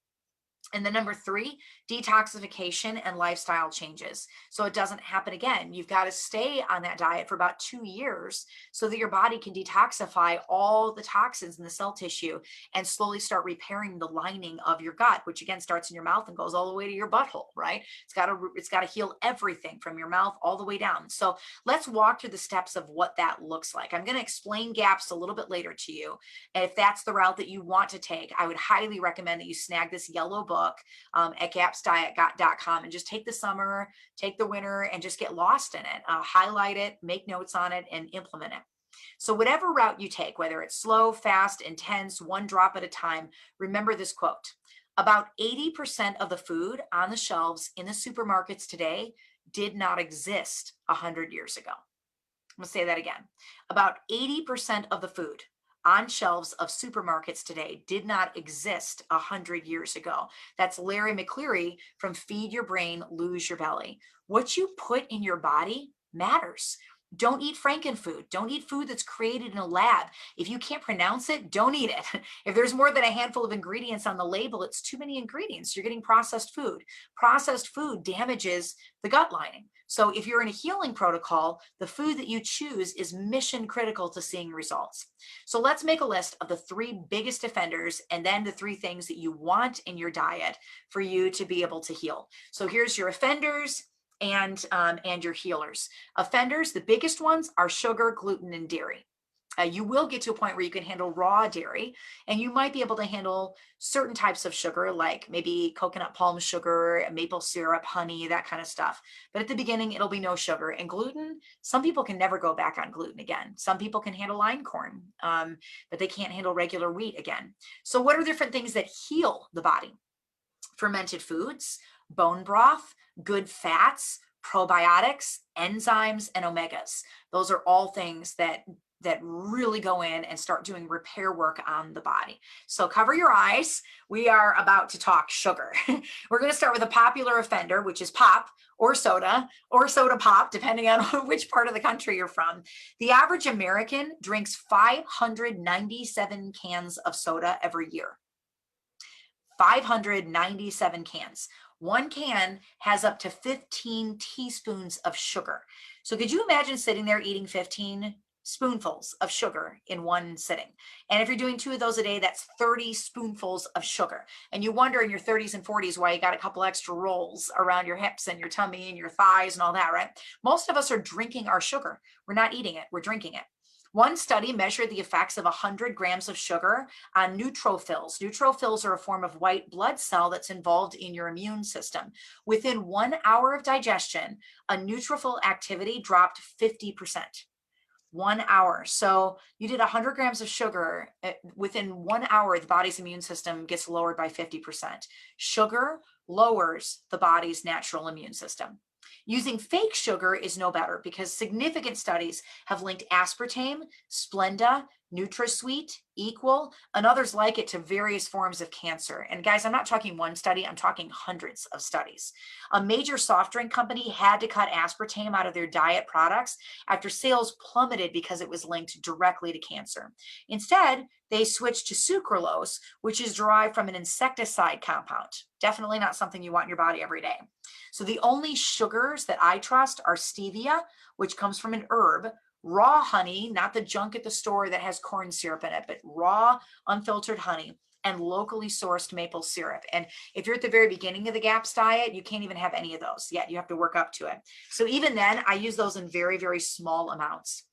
And then number three, detoxification and lifestyle changes. So it doesn't happen again. You've got to stay on that diet for about 2 years so that your body can detoxify all the toxins in the cell tissue and slowly start repairing the lining of your gut, which again starts in your mouth and goes all the way to your butthole, right? It's got to heal everything from your mouth all the way down. So let's walk through the steps of what that looks like. I'm going to explain GAPS a little bit later to you. And if that's the route that you want to take, I would highly recommend that you snag this yellow book at gapsdiet.com and just take the summer, take the winter, and just get lost in it. Highlight it, make notes on it, and implement it. So whatever route you take, whether it's slow, fast, intense, one drop at a time, remember this quote. About 80% of the food on the shelves in the supermarkets today did not exist 100 years ago. I'm going to say that again. About 80% of the food on shelves of supermarkets today did not exist 100 years ago. That's Larry McCleary from Feed Your Brain, Lose Your Belly. What you put in your body matters. Don't eat frankenfood. Don't eat food that's created in a lab. If you can't pronounce it, don't eat it. If there's more than a handful of ingredients on the label, it's too many ingredients. You're getting processed food. Processed food damages the gut lining. So if you're in a healing protocol, the food that you choose is mission critical to seeing results. So let's make a list of the 3 biggest offenders and then the 3 things that you want in your diet for you to be able to heal. So here's your offenders and your healers. Offenders, the biggest ones are sugar, gluten, and dairy. You will get to a point where you can handle raw dairy, and you might be able to handle certain types of sugar, like maybe coconut palm sugar, maple syrup, honey, that kind of stuff. But at the beginning, it'll be no sugar. And gluten, some people can never go back on gluten again. Some people can handle einkorn, but they can't handle regular wheat again. So what are different things that heal the body? Fermented foods, bone broth, good fats, probiotics, enzymes, and omegas. Those are all things that really go in and start doing repair work on the body. So cover your eyes. We are about to talk sugar. We're going to start with a popular offender, which is pop or soda pop, depending on which part of the country you're from. The average American drinks 597 cans of soda every year. 597 cans. One can has up to 15 teaspoons of sugar. So could you imagine sitting there eating 15 spoonfuls of sugar in one sitting? And if you're doing 2 of those a day, that's 30 spoonfuls of sugar. And you wonder in your 30s and 40s why you got a couple extra rolls around your hips and your tummy and your thighs and all that, right? Most of us are drinking our sugar. We're not eating it, we're drinking it. One study measured the effects of 100 grams of sugar on neutrophils. Neutrophils are a form of white blood cell that's involved in your immune system. Within 1 hour of digestion, a neutrophil activity dropped 50%. 1 hour. So you did 100 grams of sugar. Within 1 hour, the body's immune system gets lowered by 50%. Sugar lowers the body's natural immune system. Using fake sugar is no better because significant studies have linked aspartame, Splenda, NutraSweet, Equal, and others like it to various forms of cancer. And guys, I'm not talking one study, I'm talking hundreds of studies. A major soft drink company had to cut aspartame out of their diet products after sales plummeted because it was linked directly to cancer. Instead, they switched to sucralose, which is derived from an insecticide compound. Definitely not something you want in your body every day. So the only sugars that I trust are stevia, which comes from an herb, raw honey, not the junk at the store that has corn syrup in it, but raw, unfiltered honey, and locally sourced maple syrup. And if you're at the very beginning of the GAPS diet, you can't even have any of those yet. You have to work up to it. So even then, I use those in very, very small amounts.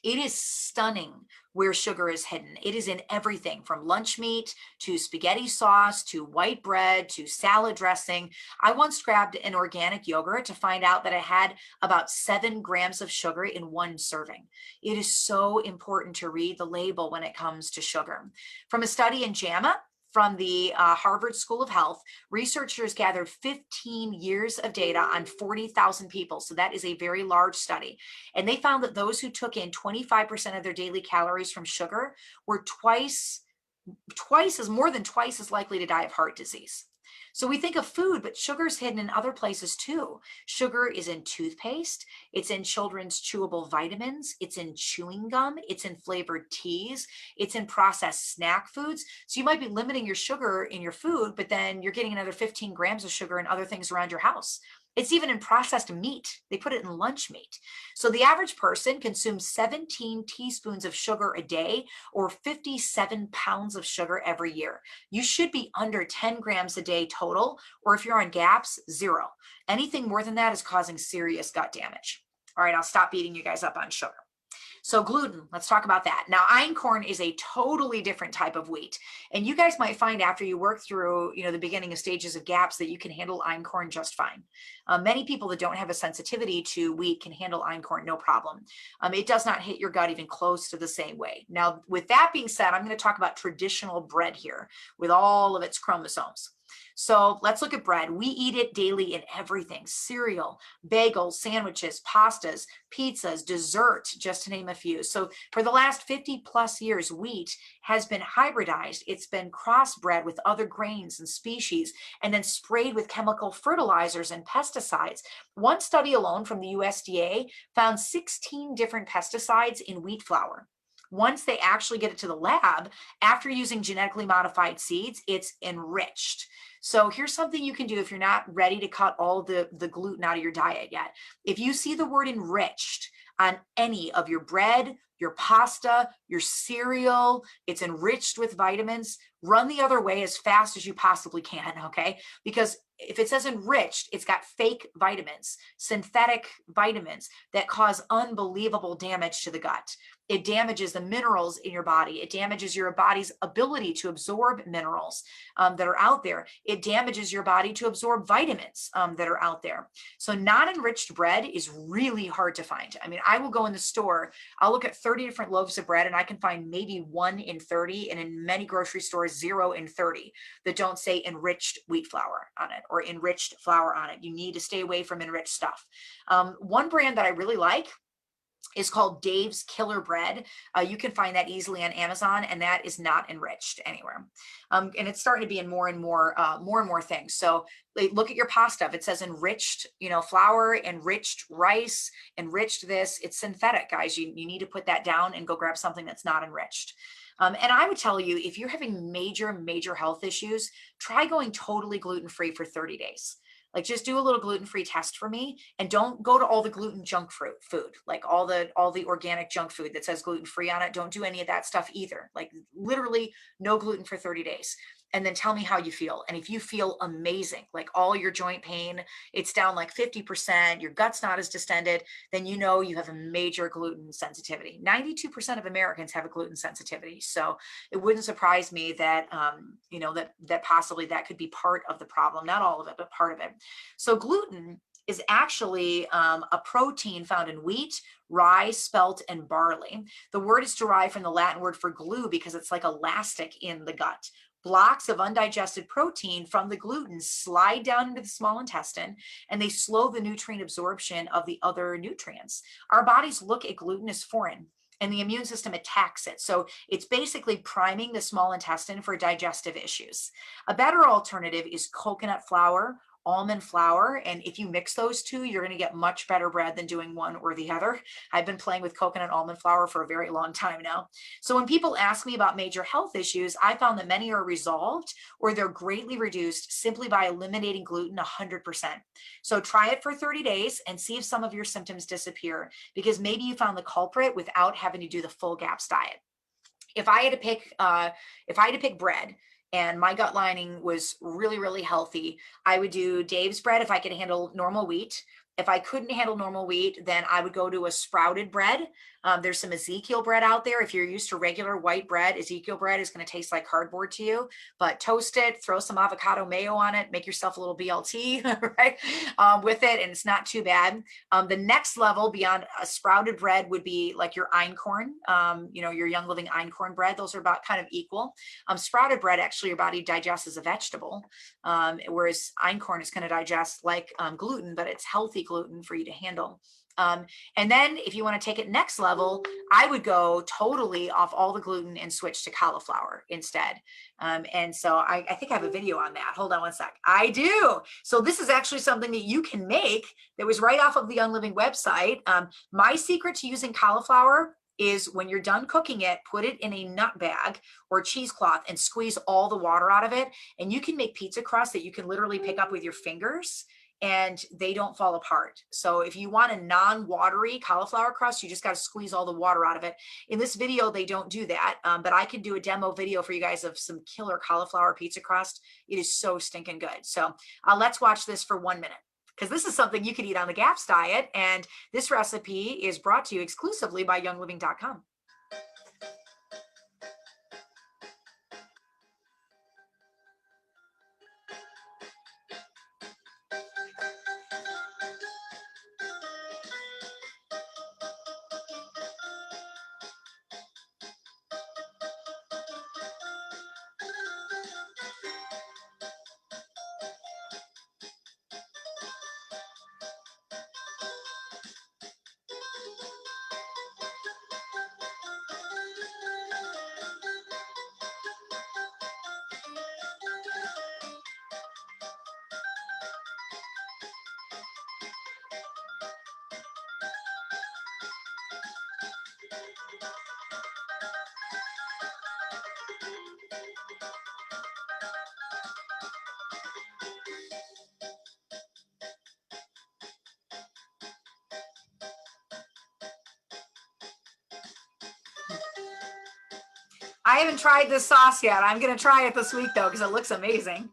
It is stunning where sugar is hidden. It is in everything from lunch meat to spaghetti sauce to white bread to salad dressing. I once grabbed an organic yogurt to find out that it had about 7 grams of sugar in one serving. It is so important to read the label when it comes to sugar. From a study in JAMA, from the Harvard School of Health, researchers gathered 15 years of data on 40,000 people. So that is a very large study. And they found that those who took in 25% of their daily calories from sugar were more than twice as likely to die of heart disease. So we think of food, but sugar is hidden in other places too. Sugar is in toothpaste. It's in children's chewable vitamins. It's in chewing gum. It's in flavored teas. It's in processed snack foods. So you might be limiting your sugar in your food, but then you're getting another 15 grams of sugar in other things around your house. It's even in processed meat. They put it in lunch meat. So the average person consumes 17 teaspoons of sugar a day or 57 pounds of sugar every year. You should be under 10 grams a day total, or if you're on GAPS, 0. Anything more than that is causing serious gut damage. All right, I'll stop beating you guys up on sugar. So gluten, let's talk about that. Now, einkorn is a totally different type of wheat. And you guys might find after you work through, the beginning of stages of GAPS that you can handle einkorn just fine. Many people that don't have a sensitivity to wheat can handle einkorn, no problem. It does not hit your gut even close to the same way. Now, with that being said, I'm going to talk about traditional bread here with all of its chromosomes. So let's look at bread. We eat it daily in everything: cereal, bagels, sandwiches, pastas, pizzas, dessert, just to name a few. So for the last 50 plus years, wheat has been hybridized. It's been crossbred with other grains and species, and then sprayed with chemical fertilizers and pesticides. One study alone from the USDA found 16 different pesticides in wheat flour. Once they actually get it to the lab, after using genetically modified seeds, it's enriched. So here's something you can do if you're not ready to cut all the gluten out of your diet yet. If you see the word enriched on any of your bread, your pasta, your cereal, it's enriched with vitamins, run the other way as fast as you possibly can, okay? Because if it says enriched, it's got fake vitamins, synthetic vitamins that cause unbelievable damage to the gut. It damages the minerals in your body. It damages your body's ability to absorb minerals that are out there. It damages your body to absorb vitamins that are out there. So non-enriched bread is really hard to find. I mean, I will go in the store, I'll look at 30 different loaves of bread and I can find maybe 1 in 30, and in many grocery stores, 0 in 30 that don't say enriched wheat flour on it or enriched flour on it. You need to stay away from enriched stuff. One brand that I really like is called Dave's Killer Bread. You can find that easily on Amazon, and that is not enriched anywhere. And it's starting to be in more and more things. So look at your pasta. If it says enriched, flour, enriched rice, enriched this, it's synthetic, guys. You need to put that down and go grab something that's not enriched. And I would tell you, if you're having major health issues, try going totally gluten-free for 30 days. Like, just do a little gluten-free test for me, and don't go to all the gluten junk food, like all the organic junk food that says gluten-free on it. Don't do any of that stuff either. Like, literally no gluten for 30 days. And then tell me how you feel. And if you feel amazing, like all your joint pain, it's down like 50%, your gut's not as distended, then you know you have a major gluten sensitivity. 92% of Americans have a gluten sensitivity. So it wouldn't surprise me that, that possibly that could be part of the problem. Not all of it, but part of it. So gluten is actually a protein found in wheat, rye, spelt, and barley. The word is derived from the Latin word for glue because it's like elastic in the gut. Blocks of undigested protein from the gluten slide down into the small intestine, and they slow the nutrient absorption of the other nutrients. Our bodies look at gluten as foreign, and the immune system attacks it. So it's basically priming the small intestine for digestive issues. A better alternative is coconut flour, almond flour, and if you mix those two, you're going to get much better bread than doing one or the other. I've been playing with coconut almond flour for a very long time now. So when people ask me about major health issues, I found that many are resolved or they're greatly reduced simply by eliminating gluten 100%. So try it for 30 days and see if some of your symptoms disappear, because maybe you found the culprit without having to do the full GAPS diet. If I had to pick bread, and my gut lining was really healthy, I would do Dave's bread if I could handle normal wheat. If I couldn't handle normal wheat, then I would go to a sprouted bread. There's some Ezekiel bread out there. If you're used to regular white bread, Ezekiel bread is going to taste like cardboard to you, but toast it, throw some avocado mayo on it, make yourself a little BLT, right, with it, and it's not too bad. The next level beyond a sprouted bread would be like your einkorn, your Young Living einkorn bread. Those are about kind of equal. Sprouted bread, actually, your body digests as a vegetable, whereas einkorn is going to digest like gluten, but it's healthy gluten for you to handle. And then if you want to take it next level, I would go totally off all the gluten and switch to cauliflower instead. And so I think I have a video on that. Hold on one sec. I do. So this is actually something that you can make that was right off of the Young Living website. My secret to using cauliflower is when you're done cooking it, put it in a nut bag or cheesecloth and squeeze all the water out of it. And you can make pizza crust that you can literally pick up with your fingers, and they don't fall apart. So if you want a non-watery cauliflower crust, you just got to squeeze all the water out of it. In this video, they don't do that, but I can do a demo video for you guys of some killer cauliflower pizza crust. It is so stinking good. So let's watch this for 1 minute, because this is something you could eat on the GAPS diet. And this recipe is brought to you exclusively by youngliving.com. I haven't tried this sauce yet. I'm going to try it this week though, because it looks amazing.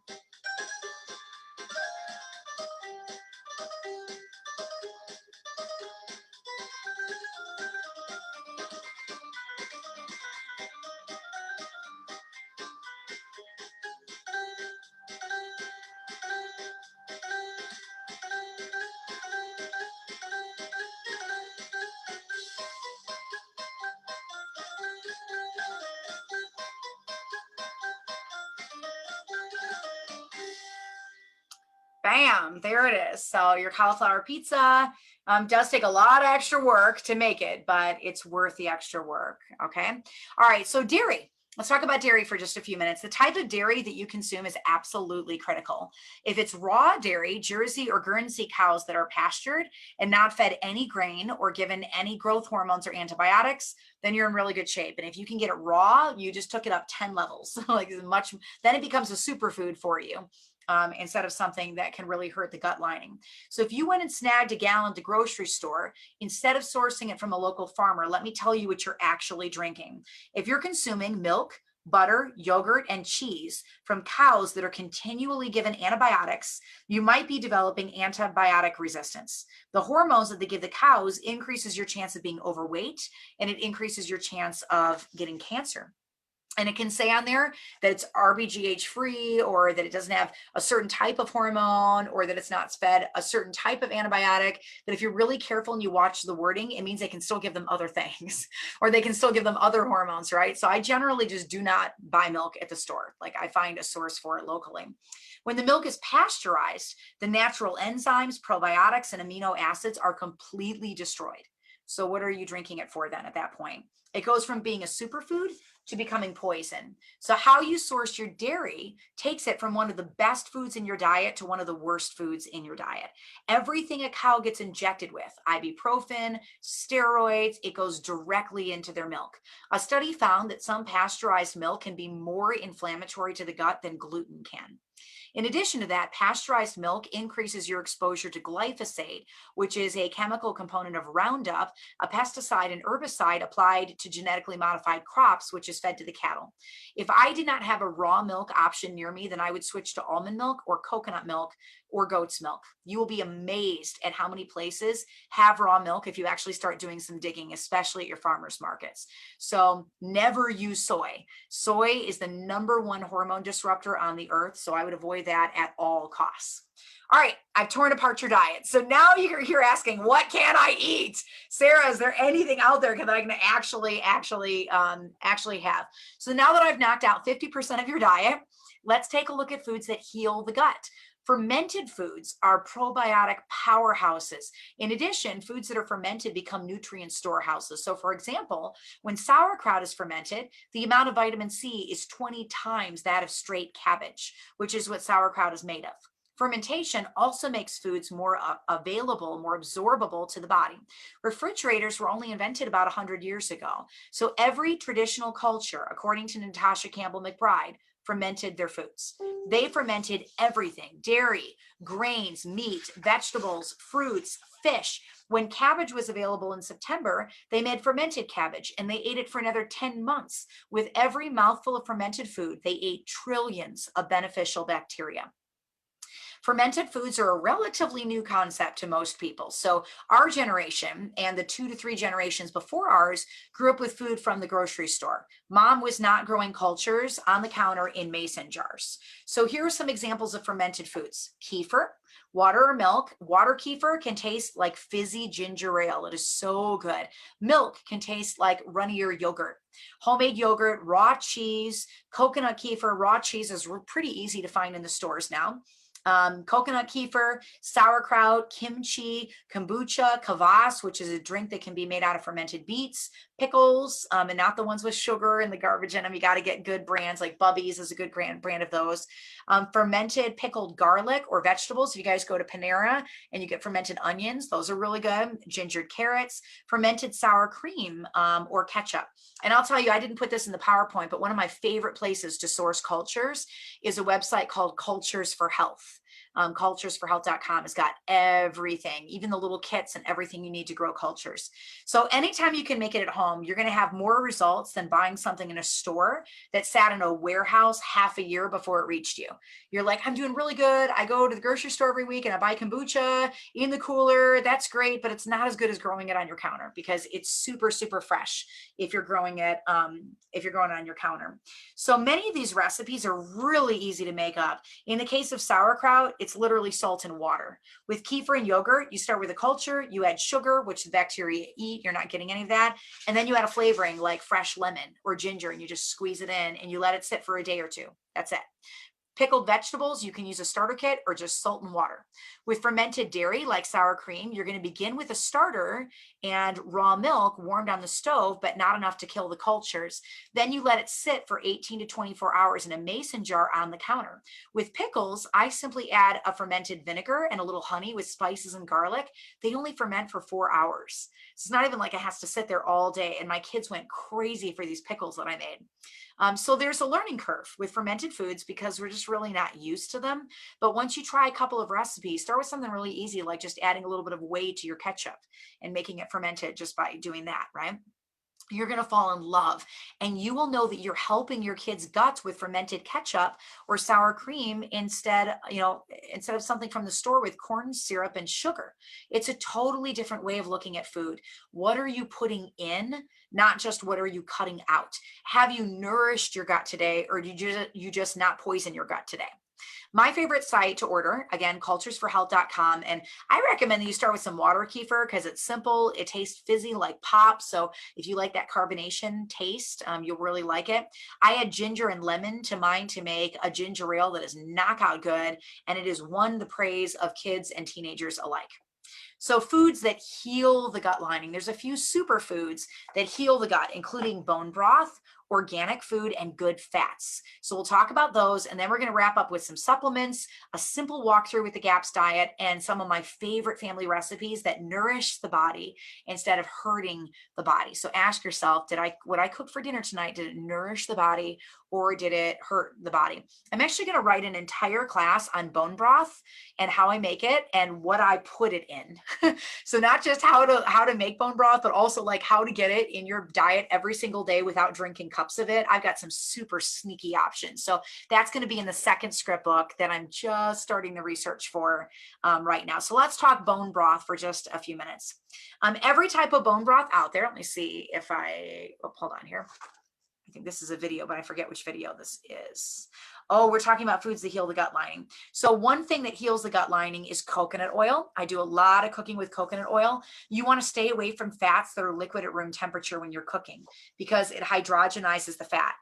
Bam, there it is. So your cauliflower pizza does take a lot of extra work to make it, but it's worth the extra work. Okay. All right. So dairy. Let's talk about dairy for just a few minutes. The type of dairy that you consume is absolutely critical. If it's raw dairy, Jersey or Guernsey cows that are pastured and not fed any grain or given any growth hormones or antibiotics, then you're in really good shape. And if you can get it raw, you just took it up 10 levels. Like much, then it becomes a superfood for you. Instead of something that can really hurt the gut lining. So if you went and snagged a gallon at the grocery store, instead of sourcing it from a local farmer, let me tell you what you're actually drinking. If you're consuming milk, butter, yogurt, and cheese from cows that are continually given antibiotics, you might be developing antibiotic resistance. The hormones that they give the cows increases your chance of being overweight, and it increases your chance of getting cancer. And it can say on there that it's RBGH free, or that it doesn't have a certain type of hormone, or that it's not fed a certain type of antibiotic. But if you're really careful and you watch the wording, it means they can still give them other things, or they can still give them other hormones, right? So I generally just do not buy milk at the store. Like I find a source for it locally. When the milk is pasteurized, the natural enzymes, probiotics, and amino acids are completely destroyed. So what are you drinking it for then at that point? It goes from being a superfood to becoming poison. So how you source your dairy takes it from one of the best foods in your diet to one of the worst foods in your diet. Everything a cow gets injected with, ibuprofen, steroids, it goes directly into their milk. A study found that some pasteurized milk can be more inflammatory to the gut than gluten can. In addition to that, pasteurized milk increases your exposure to glyphosate, which is a chemical component of Roundup, a pesticide and herbicide applied to genetically modified crops, which is fed to the cattle. If I did not have a raw milk option near me, then I would switch to almond milk or coconut milk or goat's milk. You will be amazed at how many places have raw milk if you actually start doing some digging, especially at your farmers markets. So never use soy. Soy is the #1 hormone disruptor on the earth, so I would avoid that at all costs. All right, I've torn apart your diet. So now you're here asking, what can I eat? Sarah, is there anything out there that I can actually have? So now that I've knocked out 50% of your diet, let's take a look at foods that heal the gut. Fermented foods are probiotic powerhouses. In addition, foods that are fermented become nutrient storehouses. So for example, when sauerkraut is fermented, the amount of vitamin C is 20 times that of straight cabbage, which is what sauerkraut is made of. Fermentation also makes foods more available, more absorbable to the body. Refrigerators were only invented about 100 years ago. So every traditional culture, according to Natasha Campbell McBride, fermented their foods. They fermented everything: dairy, grains, meat, vegetables, fruits, fish. When cabbage was available in September, they made fermented cabbage and they ate it for another 10 months. With every mouthful of fermented food, they ate trillions of beneficial bacteria. Fermented foods are a relatively new concept to most people. So our generation and the 2 to 3 generations before ours grew up with food from the grocery store. Mom was not growing cultures on the counter in mason jars. So here are some examples of fermented foods. Kefir, water or milk. Water kefir can taste like fizzy ginger ale. It is so good. Milk can taste like runnier yogurt. Homemade yogurt, raw cheese, coconut kefir. Raw cheese is pretty easy to find in the stores now. Coconut kefir, sauerkraut, kimchi, kombucha, kvass, which is a drink that can be made out of fermented beets, pickles, and not the ones with sugar and the garbage in them. You got to get good brands, like Bubby's is a good brand of those. Fermented pickled garlic or vegetables. If you guys go to Panera and you get fermented onions, those are really good. Gingered carrots, fermented sour cream, or ketchup. And I'll tell you, I didn't put this in the PowerPoint, but one of my favorite places to source cultures is a website called Cultures for Health. Culturesforhealth.com has got everything, even the little kits and everything you need to grow cultures. So anytime you can make it at home, you're going to have more results than buying something in a store that sat in a warehouse half a year before it reached you. You're like, I'm doing really good. I go to the grocery store every week and I buy kombucha in the cooler. That's great, but it's not as good as growing it on your counter because it's super, super fresh if you're growing it on your counter. So many of these recipes are really easy to make up. In the case of sauerkraut, it's literally salt and water. With kefir and yogurt, you start with a culture, you add sugar, which the bacteria eat, you're not getting any of that, and then you add a flavoring like fresh lemon or ginger, and you just squeeze it in and you let it sit for a day or two. That's it. Pickled vegetables, you can use a starter kit or just salt and water. With fermented dairy like sour cream, you're going to begin with a starter and raw milk warmed on the stove, but not enough to kill the cultures. Then you let it sit for 18 to 24 hours in a mason jar on the counter. With pickles, I simply add a fermented vinegar and a little honey with spices and garlic. They only ferment for 4 hours. It's not even like it has to sit there all day. And my kids went crazy for these pickles that I made. So there's a learning curve with fermented foods because we're just really not used to them. But once you try a couple of recipes, start with something really easy, like just adding a little bit of whey to your ketchup and making it fermented just by doing that, right? You're going to fall in love, and you will know that you're helping your kids' guts with fermented ketchup or sour cream instead of something from the store with corn syrup and sugar. It's a totally different way of looking at food. What are you putting in, not just what are you cutting out? Have you nourished your gut today, or did you just not poison your gut today? My favorite site to order, again, culturesforhealth.com. And I recommend that you start with some water kefir because it's simple. It tastes fizzy like pop. So if you like that carbonation taste, you'll really like it. I add ginger and lemon to mine to make a ginger ale that is knockout good. And it has won the praise of kids and teenagers alike. So foods that heal the gut lining. There's a few superfoods that heal the gut, including bone broth, organic food, and good fats. So we'll talk about those, and then we're going to wrap up with some supplements, a simple walkthrough with the GAPS diet, and some of my favorite family recipes that nourish the body instead of hurting the body. So ask yourself, what I cook for dinner tonight, did it nourish the body or did it hurt the body? I'm actually going to write an entire class on bone broth and how I make it and what I put it in. So not just how to make bone broth, but also like how to get it in your diet every single day without drinking cups of it. I've got some super sneaky options. So that's going to be in the second script book that I'm just starting the research for right now. So let's talk bone broth for just a few minutes. Every type of bone broth out there, let me see if hold on here. I think this is a video, but I forget which video this is. Oh, we're talking about foods that heal the gut lining. So one thing that heals the gut lining is coconut oil. I do a lot of cooking with coconut oil. You want to stay away from fats that are liquid at room temperature when you're cooking because it hydrogenizes the fat.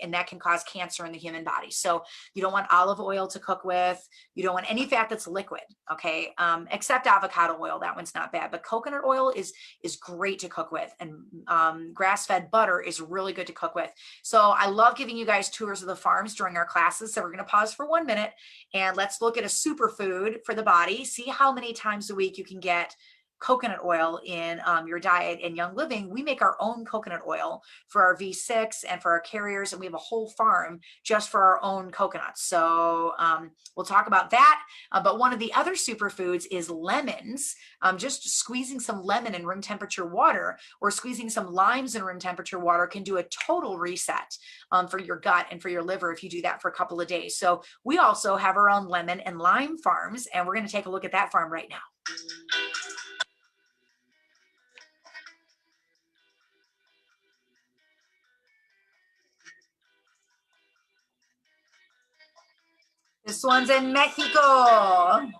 And that can cause cancer in the human body. So you don't want olive oil to cook with. You don't want any fat that's liquid, okay? Except avocado oil. That one's not bad. But coconut oil is great to cook with. And grass-fed butter is really good to cook with. So I love giving you guys tours of the farms during our classes. So we're going to pause for 1 minute and let's look at a superfood for the body. See how many times a week you can get coconut oil in your diet. In Young Living, we make our own coconut oil for our V6 and for our carriers, and we have a whole farm just for our own coconuts. So we'll talk about that. But one of the other superfoods is lemons. Just squeezing some lemon in room temperature water or squeezing some limes in room temperature water can do a total reset for your gut and for your liver if you do that for a couple of days. So we also have our own lemon and lime farms, and we're going to take a look at that farm right now. This one's in Mexico.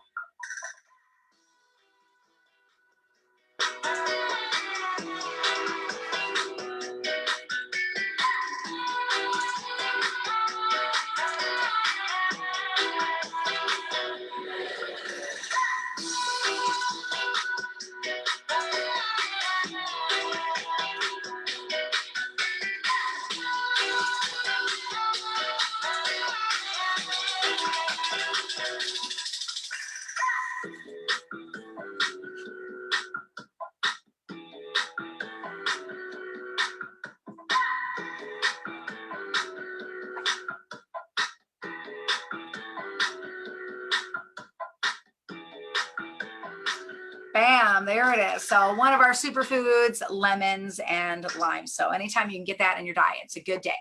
Bam, there it is. So one of our superfoods, lemons and limes. So anytime you can get that in your diet, it's a good day.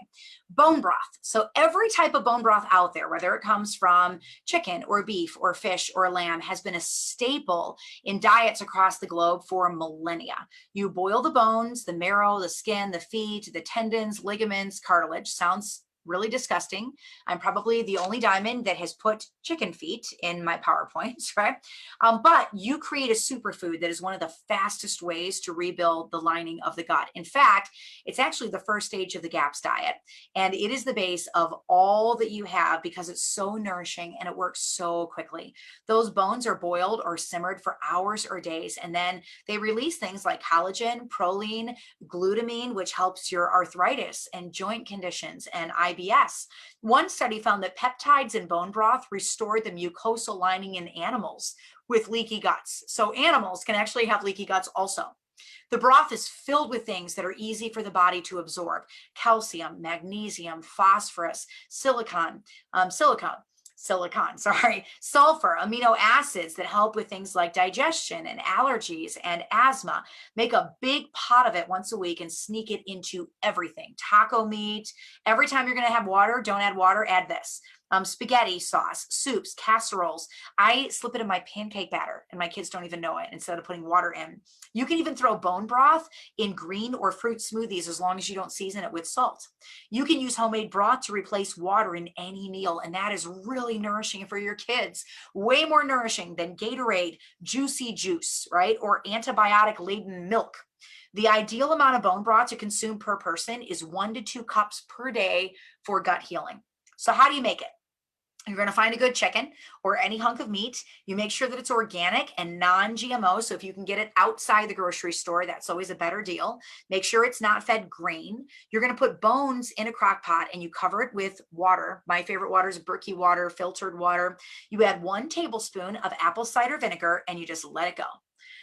Bone broth. So every type of bone broth out there, whether it comes from chicken or beef or fish or lamb, has been a staple in diets across the globe for millennia. You boil the bones, the marrow, the skin, the feet, the tendons, ligaments, cartilage. Sounds really disgusting. I'm probably the only diamond that has put chicken feet in my PowerPoints, right? But you create a superfood that is one of the fastest ways to rebuild the lining of the gut. In fact, it's actually the first stage of the GAPS diet, and it is the base of all that you have because it's so nourishing and it works so quickly. Those bones are boiled or simmered for hours or days, and then they release things like collagen, proline, glutamine, which helps your arthritis and joint conditions and IBS. One study found that peptides in bone broth restored the mucosal lining in animals with leaky guts. So animals can actually have leaky guts also. The broth is filled with things that are easy for the body to absorb: calcium, magnesium, phosphorus, silicon, sulfur, amino acids that help with things like digestion and allergies and asthma. Make a big pot of it once a week and sneak it into everything. Taco meat. Every time you're going to have water, don't add water, add this. Spaghetti sauce, soups, casseroles. I slip it in my pancake batter and my kids don't even know it instead of putting water in. You can even throw bone broth in green or fruit smoothies as long as you don't season it with salt. You can use homemade broth to replace water in any meal, and that is really nourishing for your kids. Way more nourishing than Gatorade, juicy juice, right? Or antibiotic-laden milk. The ideal amount of bone broth to consume per person is 1 to 2 cups per day for gut healing. So how do you make it? You're going to find a good chicken or any hunk of meat. You make sure that it's organic and non-GMO. So if you can get it outside the grocery store, that's always a better deal. Make sure it's not fed grain. You're going to put bones in a crock pot and you cover it with water. My favorite water is Berkey water, filtered water. You add 1 tablespoon of apple cider vinegar and you just let it go.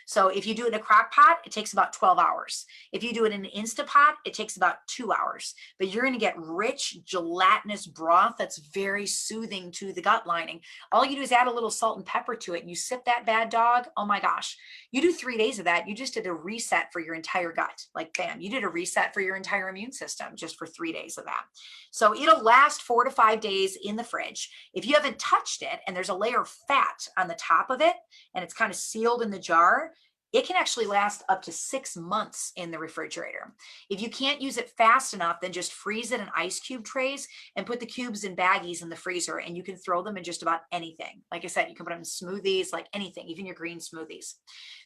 So if you do it in a crock pot, it takes about 12 hours. If you do it in an Instapot, it takes about 2 hours. But you're going to get rich, gelatinous broth that's very soothing to the gut lining. All you do is add a little salt and pepper to it. You sip that bad dog. Oh my gosh. You do 3 days of that. You just did a reset for your entire gut. Like bam, you did a reset for your entire immune system just for 3 days of that. So it'll last 4 to 5 days in the fridge. If you haven't touched it and there's a layer of fat on the top of it and it's kind of sealed in the jar, it can actually last up to 6 months in the refrigerator. If you can't use it fast enough, then just freeze it in ice cube trays and put the cubes in baggies in the freezer, and you can throw them in just about anything. Like I said, you can put them in smoothies, like anything, even your green smoothies.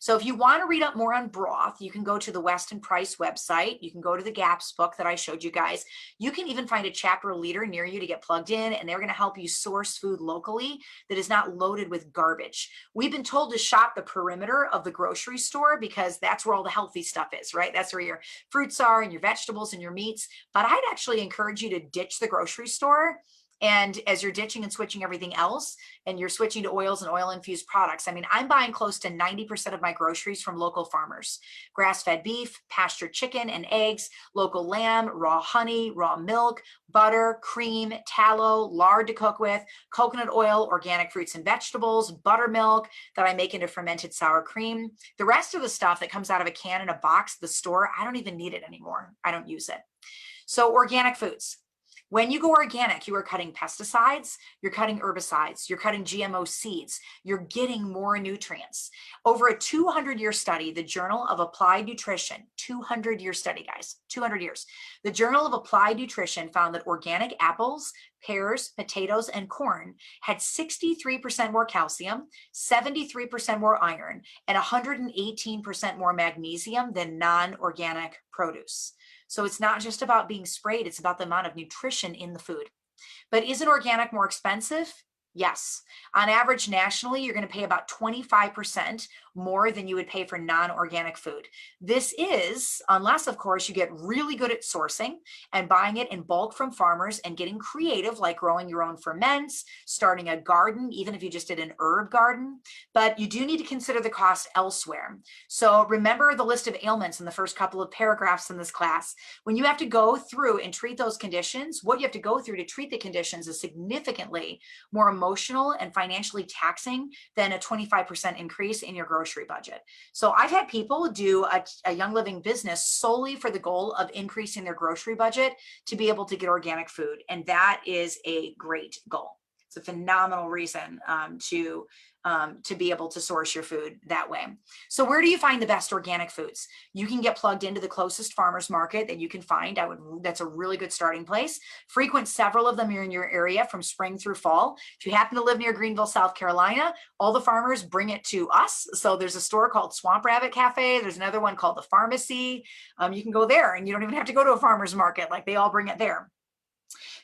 So if you want to read up more on broth, you can go to the Weston Price website. You can go to the GAPS book that I showed you guys. You can even find a chapter leader near you to get plugged in, and they're going to help you source food locally that is not loaded with garbage. We've been told to shop the perimeter of the grocery store because that's where all the healthy stuff is, right? That's where your fruits are and your vegetables and your meats. But I'd actually encourage you to ditch the grocery store. And as you're ditching and switching everything else, and you're switching to oils and oil infused products, I mean, I'm buying close to 90% of my groceries from local farmers: grass-fed beef, pastured chicken and eggs, local lamb, raw honey, raw milk, butter, cream, tallow, lard to cook with, coconut oil, organic fruits and vegetables, buttermilk that I make into fermented sour cream. The rest of the stuff that comes out of a can in a box at the store, I don't even need it anymore. I don't use it. So organic foods. When you go organic, you are cutting pesticides, you're cutting herbicides, you're cutting GMO seeds, you're getting more nutrients. Over a 200-year study, the Journal of Applied Nutrition, 200-year study, guys, 200 years. The Journal of Applied Nutrition found that organic apples, pears, potatoes, and corn had 63% more calcium, 73% more iron, and 118% more magnesium than non-organic produce. So it's not just about being sprayed, it's about the amount of nutrition in the food. But isn't organic more expensive? Yes. On average, nationally, you're going to pay about 25% more than you would pay for non-organic food. This is, unless, of course, you get really good at sourcing and buying it in bulk from farmers and getting creative, like growing your own ferments, starting a garden, even if you just did an herb garden. But you do need to consider the cost elsewhere. So remember the list of ailments in the first couple of paragraphs in this class. When you have to go through and treat those conditions, what you have to go through to treat the conditions is significantly more emotional and financially taxing than a 25% increase in your grocery budget. So I've had people do a Young Living business solely for the goal of increasing their grocery budget to be able to get organic food. And that is a great goal. It's a phenomenal reason to be able to source your food that way. So where do you find the best organic foods? You can get plugged into the closest farmers market that you can find. That's a really good starting place. Frequent several of them are in your area from spring through fall. If you happen to live near Greenville, South Carolina, all the farmers bring it to us. So there's a store called Swamp Rabbit Cafe. There's another one called the Pharmacy. You can go there and you don't even have to go to a farmer's market. Like, they all bring it there.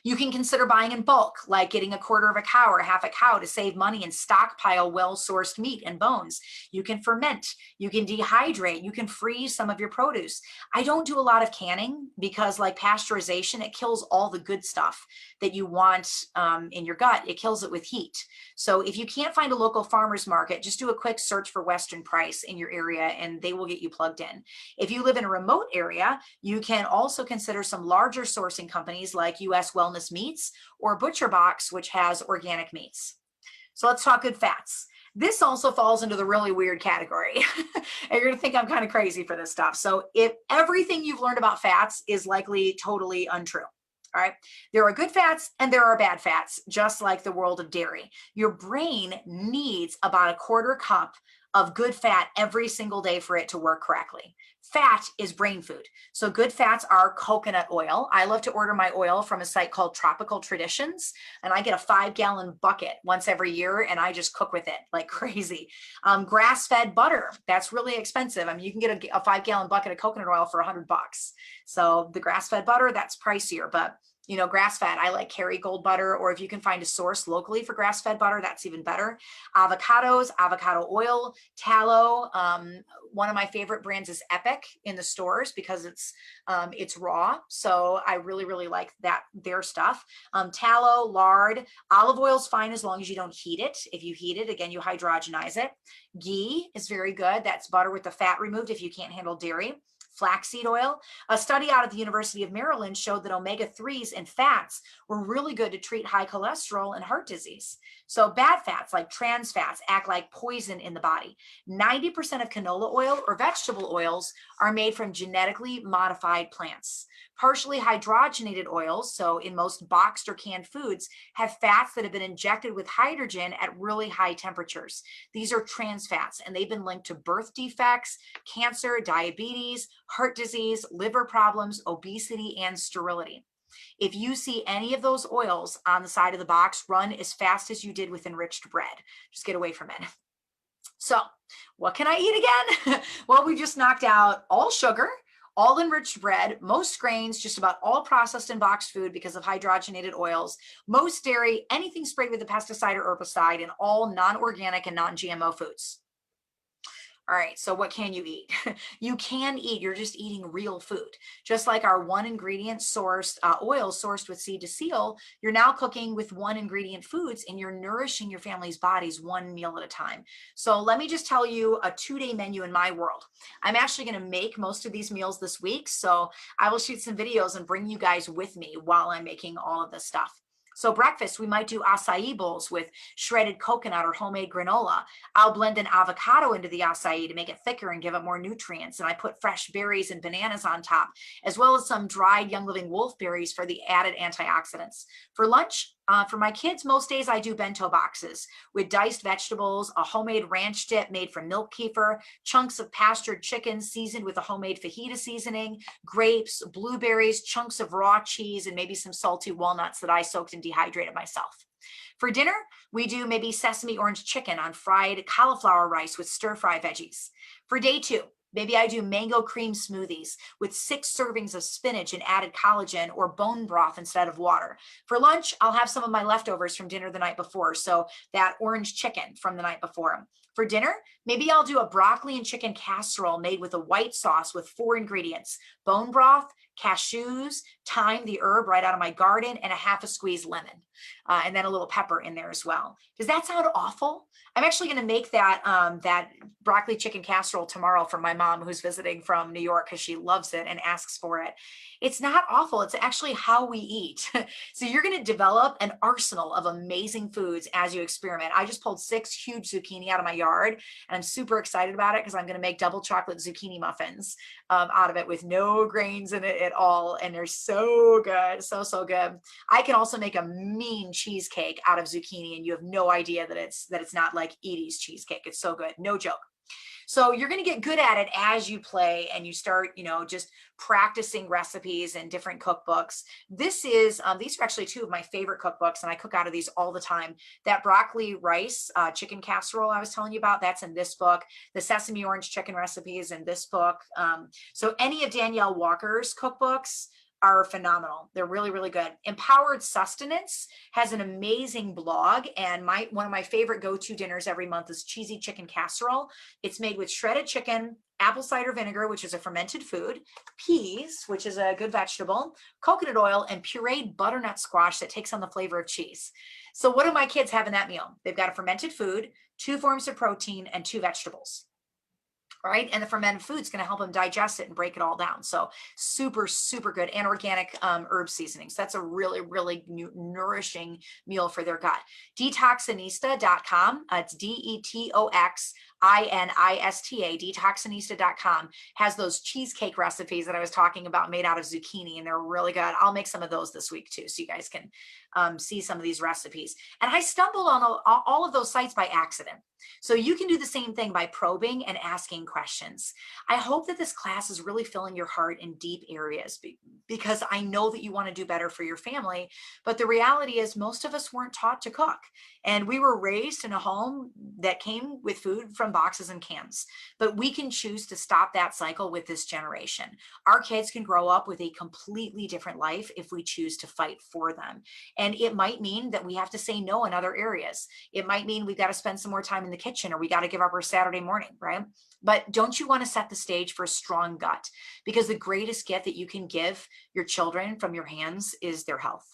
You can consider buying in bulk, like getting a quarter of a cow or half a cow to save money and stockpile well-sourced meat and bones. You can ferment, you can dehydrate, you can freeze some of your produce. I don't do a lot of canning because, like pasteurization, it kills all the good stuff that you want in your gut. It kills it with heat. So if you can't find a local farmer's market, just do a quick search for Western Price in your area and they will get you plugged in. If you live in a remote area, you can also consider some larger sourcing companies like US Wellness Meats or Butcher Box, which has organic meats. So let's talk good fats. This also falls into the really weird category. And you're going to think I'm kind of crazy for this stuff. So if everything you've learned about fats is likely totally untrue. All right. There are good fats and there are bad fats, just like the world of dairy. Your brain needs about a quarter cup of good fat every single day for it to work correctly. Fat is brain food. So good fats are coconut oil. I love to order my oil from a site called Tropical Traditions, and I get a 5-gallon bucket once every year and I just cook with it like crazy. Grass-fed butter, that's really expensive. I mean, you can get a 5-gallon bucket of coconut oil for $100. So the grass-fed butter, that's pricier, but you know, grass-fed, I like Kerrygold butter, or if you can find a source locally for grass-fed butter, that's even better. Avocados, avocado oil, tallow. One of my favorite brands is Epic in the stores because it's raw. So I really, really like their stuff. Tallow, lard, olive oil is fine as long as you don't heat it. If you heat it, again, you hydrogenize it. Ghee is very good. That's butter with the fat removed if you can't handle dairy. Flaxseed oil. A study out of the University of Maryland showed that omega-3s and fats were really good to treat high cholesterol and heart disease. So bad fats like trans fats act like poison in the body. 90% of canola oil or vegetable oils are made from genetically modified plants. Partially hydrogenated oils, so in most boxed or canned foods, have fats that have been injected with hydrogen at really high temperatures. These are trans fats, and they've been linked to birth defects, cancer, diabetes, heart disease, liver problems, obesity, and sterility. If you see any of those oils on the side of the box, run as fast as you did with enriched bread. Just get away from it. So what can I eat again? Well, we just knocked out all sugar, all enriched bread, most grains, just about all processed and boxed food because of hydrogenated oils, most dairy, anything sprayed with a pesticide or herbicide, and all non-organic and non-GMO foods. All right, so what can you eat? You can eat, you're just eating real food. Just like our one ingredient sourced oil sourced with seed to seal, you're now cooking with one ingredient foods and you're nourishing your family's bodies one meal at a time. So let me just tell you a 2-day menu in my world. I'm actually gonna make most of these meals this week, so I will shoot some videos and bring you guys with me while I'm making all of this stuff. So breakfast, we might do acai bowls with shredded coconut or homemade granola. I'll blend an avocado into the acai to make it thicker and give it more nutrients. And I put fresh berries and bananas on top, as well as some dried Young Living wolfberries for the added antioxidants. For lunch, for my kids, most days I do bento boxes with diced vegetables, a homemade ranch dip made from milk kefir, chunks of pastured chicken seasoned with a homemade fajita seasoning, grapes, blueberries, chunks of raw cheese, and maybe some salty walnuts that I soaked and dehydrated myself. For dinner, we do maybe sesame orange chicken on fried cauliflower rice with stir-fry veggies. For day 2, maybe I do mango cream smoothies with 6 servings of spinach and added collagen or bone broth instead of water. For lunch, I'll have some of my leftovers from dinner the night before, so that orange chicken from the night before. For dinner, maybe I'll do a broccoli and chicken casserole made with a white sauce with 4 ingredients: bone broth, cashews, thyme, the herb right out of my garden, and a half a squeeze lemon. And then a little pepper in there as well. Does that sound awful? I'm actually going to make that broccoli chicken casserole tomorrow for my mom who's visiting from New York because she loves it and asks for it. It's not awful. It's actually how we eat. So you're going to develop an arsenal of amazing foods as you experiment. I just pulled 6 huge zucchini out of my yard, and I'm super excited about it because I'm going to make double chocolate zucchini muffins out of it with no grains in it at all. And they're so good, so good. I can also make a mean cheesecake out of zucchini, and you have no idea that it's not like Edie's cheesecake. It's so good, no joke. So you're going to get good at it as you play and you start, just practicing recipes and different cookbooks. These are actually 2 of my favorite cookbooks, and I cook out of these all the time. That broccoli rice chicken casserole I was telling you about, that's in this book. The sesame orange chicken recipe is in this book. So any of Danielle Walker's cookbooks are phenomenal. They're really, really good. Empowered Sustenance has an amazing blog, and one of my favorite go-to dinners every month is cheesy chicken casserole. It's made with shredded chicken, apple cider vinegar, which is a fermented food, peas, which is a good vegetable, coconut oil, and pureed butternut squash that takes on the flavor of cheese. So what do my kids have in that meal? They've got a fermented food, 2 forms of protein, and 2 vegetables. Right? And the fermented food is going to help them digest it and break it all down. So super, super good. And organic herb seasonings. That's a really, really nourishing meal for their gut. Detoxinista.com. It's DETOXINISTA, detoxinista.com, has those cheesecake recipes that I was talking about made out of zucchini, and they're really good. I'll make some of those this week too, so you guys can see some of these recipes. And I stumbled on all of those sites by accident. So you can do the same thing by probing and asking questions. I hope that this class is really filling your heart in deep areas, because I know that you want to do better for your family. But the reality is most of us weren't taught to cook. And we were raised in a home that came with food from boxes and cans. But we can choose to stop that cycle with this generation. Our kids can grow up with a completely different life if we choose to fight for them. And it might mean that we have to say no in other areas. It might mean we've got to spend some more time in the kitchen, or we got to give up our Saturday morning, right? But don't you want to set the stage for a strong gut? Because the greatest gift that you can give your children from your hands is their health.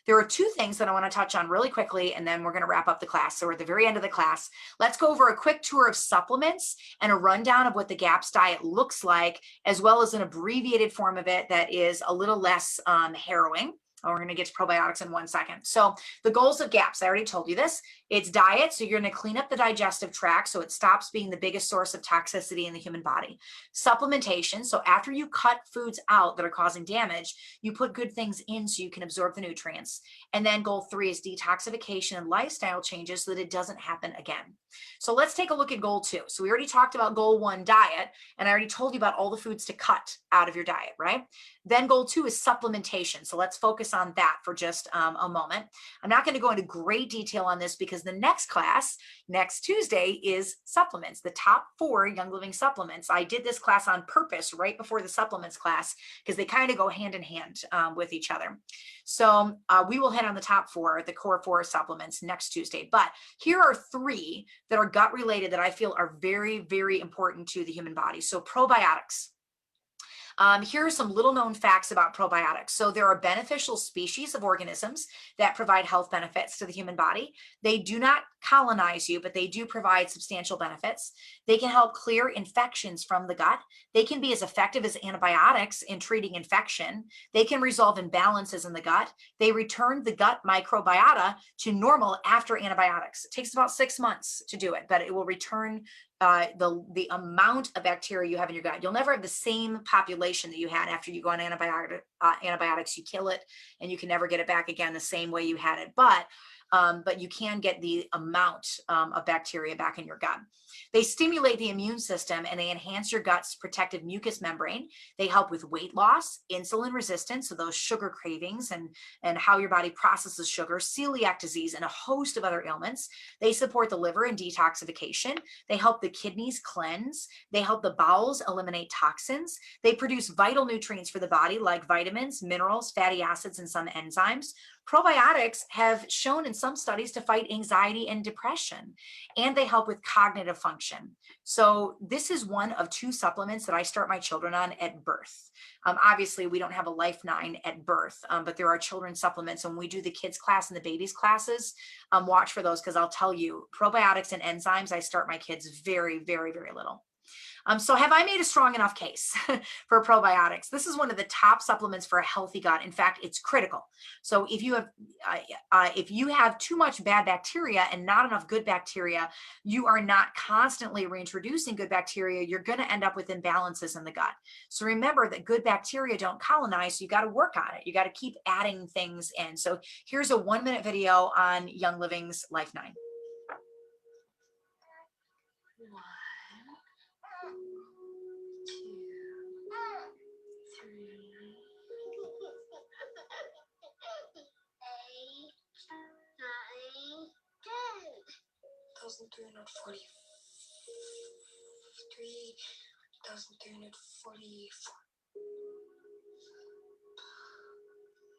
There are 2 things that I want to touch on really quickly, and then we're going to wrap up the class. So we're at the very end of the class. Let's go over a quick tour of supplements and a rundown of what the GAPS diet looks like, as well as an abbreviated form of it that is a little less harrowing. We're going to get to probiotics in 1 second. So the goals of GAPS, I already told you this. It's diet, so you're going to clean up the digestive tract so it stops being the biggest source of toxicity in the human body. Supplementation, so after you cut foods out that are causing damage, you put good things in so you can absorb the nutrients. And then goal 3 is detoxification and lifestyle changes so that it doesn't happen again. So let's take a look at goal 2. So we already talked about goal 1, diet, and I already told you about all the foods to cut out of your diet, right? Then goal 2 is supplementation. So let's focus on that for just a moment. I'm not going to go into great detail on this because the next class, next Tuesday, is supplements, the top 4 Young Living supplements. I did this class on purpose right before the supplements class because they kind of go hand in hand with each other. So we will hit on the top 4, the core 4 supplements next Tuesday. But here are 3 that are gut related that I feel are very, very important to the human body. So probiotics. Here are some little known facts about probiotics. So there are beneficial species of organisms that provide health benefits to the human body. They do not colonize you, but they do provide substantial benefits. They can help clear infections from the gut. They can be as effective as antibiotics in treating infection. They can resolve imbalances in the gut. They return the gut microbiota to normal after antibiotics. It takes about 6 months to do it, but it will return the amount of bacteria you have in your gut. You'll never have the same population that you had after you go on antibiotics. You kill it and you can never get it back again the same way you had it. But you can get the amount of bacteria back in your gut. They stimulate the immune system and they enhance your gut's protective mucous membrane. They help with weight loss, insulin resistance, so those sugar cravings and how your body processes sugar, celiac disease, and a host of other ailments. They support the liver and detoxification. They help the kidneys cleanse. They help the bowels eliminate toxins. They produce vital nutrients for the body like vitamins, minerals, fatty acids, and some enzymes. Probiotics have shown in some studies to fight anxiety and depression, and they help with cognitive function. So this is one of 2 supplements that I start my children on at birth. Obviously, we don't have a Life9 at birth, but there are children's supplements. And when we do the kids class and the babies classes, watch for those, because I'll tell you, probiotics and enzymes, I start my kids very, very, very little. So have I made a strong enough case for probiotics? This is one of the top supplements for a healthy gut. In fact, it's critical. So if you have too much bad bacteria and not enough good bacteria, you are not constantly reintroducing good bacteria, you're going to end up with imbalances in the gut. So remember that good bacteria don't colonize. So you got to work on it. You got to keep adding things in. So here's a 1-minute video on Young Living's Life9. 1,344.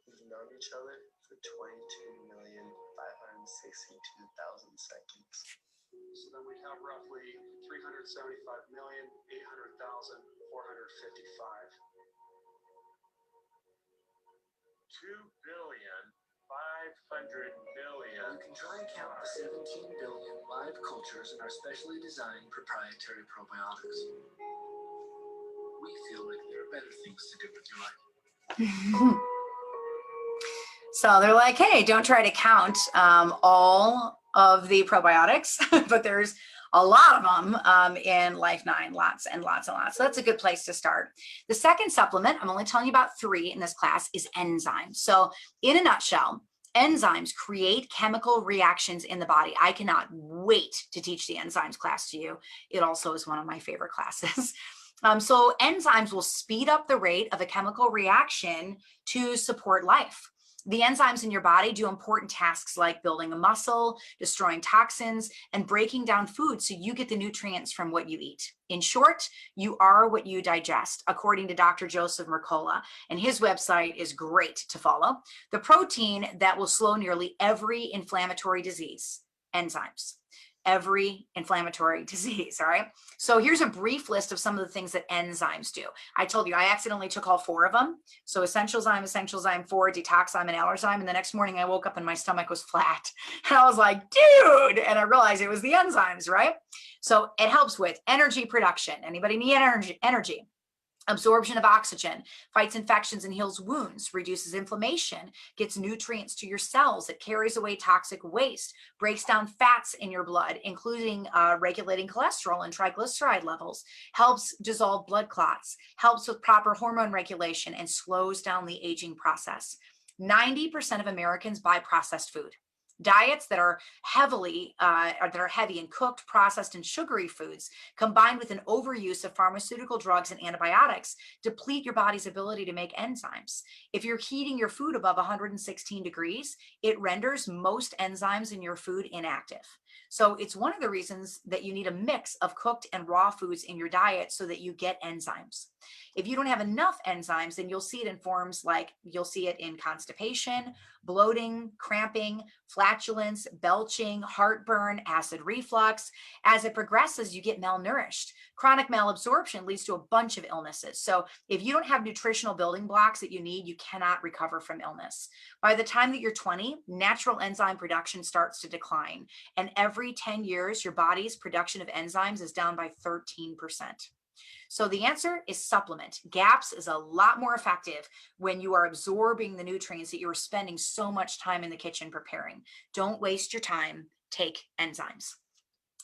We've known each other for 22,562,000 seconds. So then we'd have roughly 375,800,455. 2,500,000,000. You can try and count the 17 billion live cultures in our specially designed proprietary probiotics. We feel like there are better things to do with your life. So they're like, hey, don't try to count all of the probiotics, but there's a lot of them in Life9, lots and lots and lots. So that's a good place to start. The second supplement, I'm only telling you about 3 in this class, is enzymes. So in a nutshell, enzymes create chemical reactions in the body. I cannot wait to teach the enzymes class to you. It also is one of my favorite classes. So enzymes will speed up the rate of a chemical reaction to support life. The enzymes in your body do important tasks like building a muscle, destroying toxins, and breaking down food so you get the nutrients from what you eat. In short, you are what you digest, according to Dr. Joseph Mercola, and his website is great to follow. The protein that will slow nearly every inflammatory disease, enzymes. Every inflammatory disease, all right? So here's a brief list of some of the things that enzymes do. I told you I accidentally took all 4 of them. So Essentialzyme, Essentialzyme 4, Detoxzyme, and Allerzyme. And the next morning I woke up and my stomach was flat. And I was like, dude, and I realized it was the enzymes, right? So it helps with energy production. Anybody need energy? Absorption of oxygen, fights infections and heals wounds, reduces inflammation, gets nutrients to your cells, it carries away toxic waste, breaks down fats in your blood, including regulating cholesterol and triglyceride levels, helps dissolve blood clots, helps with proper hormone regulation, and slows down the aging process. 90% of Americans buy processed food. Diets that are heavy in cooked, processed, and sugary foods, combined with an overuse of pharmaceutical drugs and antibiotics, deplete your body's ability to make enzymes. If you're heating your food above 116 degrees, it renders most enzymes in your food inactive. So it's one of the reasons that you need a mix of cooked and raw foods in your diet so that you get enzymes. If you don't have enough enzymes, then you'll see it in forms like you'll see it in constipation, bloating, cramping, flatulence, belching, heartburn, acid reflux. As it progresses, you get malnourished. Chronic malabsorption leads to a bunch of illnesses. So if you don't have nutritional building blocks that you need, you cannot recover from illness. By the time that you're 20, natural enzyme production starts to decline. And every 10 years, your body's production of enzymes is down by 13%. So the answer is supplement. GAPS is a lot more effective when you are absorbing the nutrients that you are spending so much time in the kitchen preparing. Don't waste your time. Take enzymes.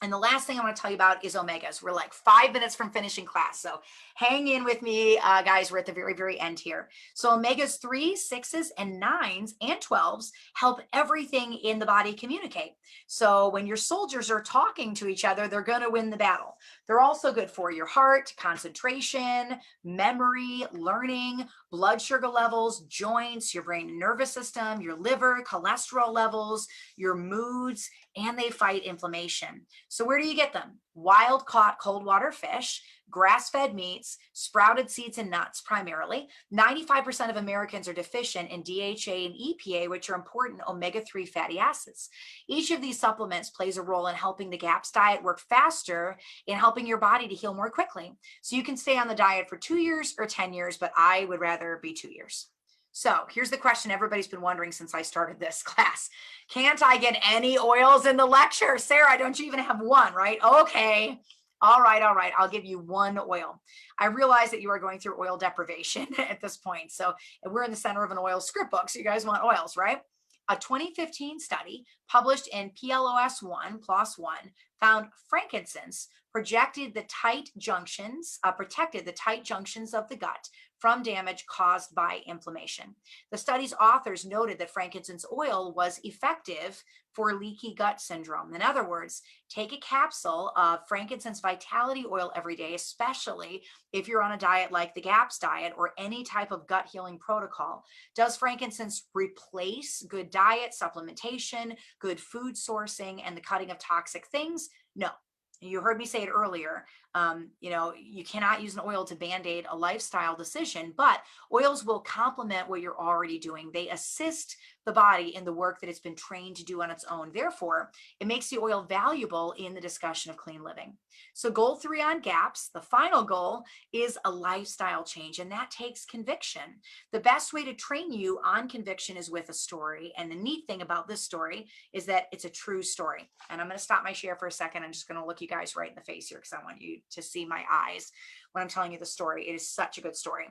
And the last thing I want to tell you about is omegas. We're like 5 minutes from finishing class. So hang in with me, guys. We're at the very, very end here. So omegas 3, 6s, and 9s, and 12s help everything in the body communicate. So when your soldiers are talking to each other, they're going to win the battle. They're also good for your heart, concentration, memory, learning, blood sugar levels, joints, your brain and nervous system, your liver, cholesterol levels, your moods, and they fight inflammation. So where do you get them? wild caught cold water fish, grass-fed meats, sprouted seeds and nuts primarily. 95% of Americans are deficient in DHA and EPA, which are important omega-3 fatty acids. Each of these supplements plays a role in helping the GAPS diet work faster in helping your body to heal more quickly. So you can stay on the diet for 2 years or 10 years, but I would rather be 2 years. So here's the question everybody's been wondering since I started this class. Can't I get any oils in the lecture? Sarah, don't you even have one, right? Okay. All right. I'll give you one oil. I realize that you are going through oil deprivation at this point. So we're in the center of an oil script book. So you guys want oils, right? A 2015 study published in PLOS One, PLOS One, found frankincense protected the tight junctions of the gut from damage caused by inflammation. The study's authors noted that frankincense oil was effective for leaky gut syndrome. In other words, take a capsule of frankincense vitality oil every day, especially if you're on a diet like the GAPS diet or any type of gut healing protocol. Does frankincense replace good diet, supplementation, good food sourcing, and the cutting of toxic things? No. You heard me say it earlier. You cannot use an oil to band-aid a lifestyle decision, but oils will complement what you're already doing. They assist the body in the work that it's been trained to do on its own. Therefore, it makes the oil valuable in the discussion of clean living. So goal 3 on GAPS, the final goal is a lifestyle change, and that takes conviction. The best way to train you on conviction is with a story. And the neat thing about this story is that it's a true story. And I'm going to stop my share for a second. I'm just going to look you guys right in the face here because I want you to see my eyes when I'm telling you the story. It is such a good story.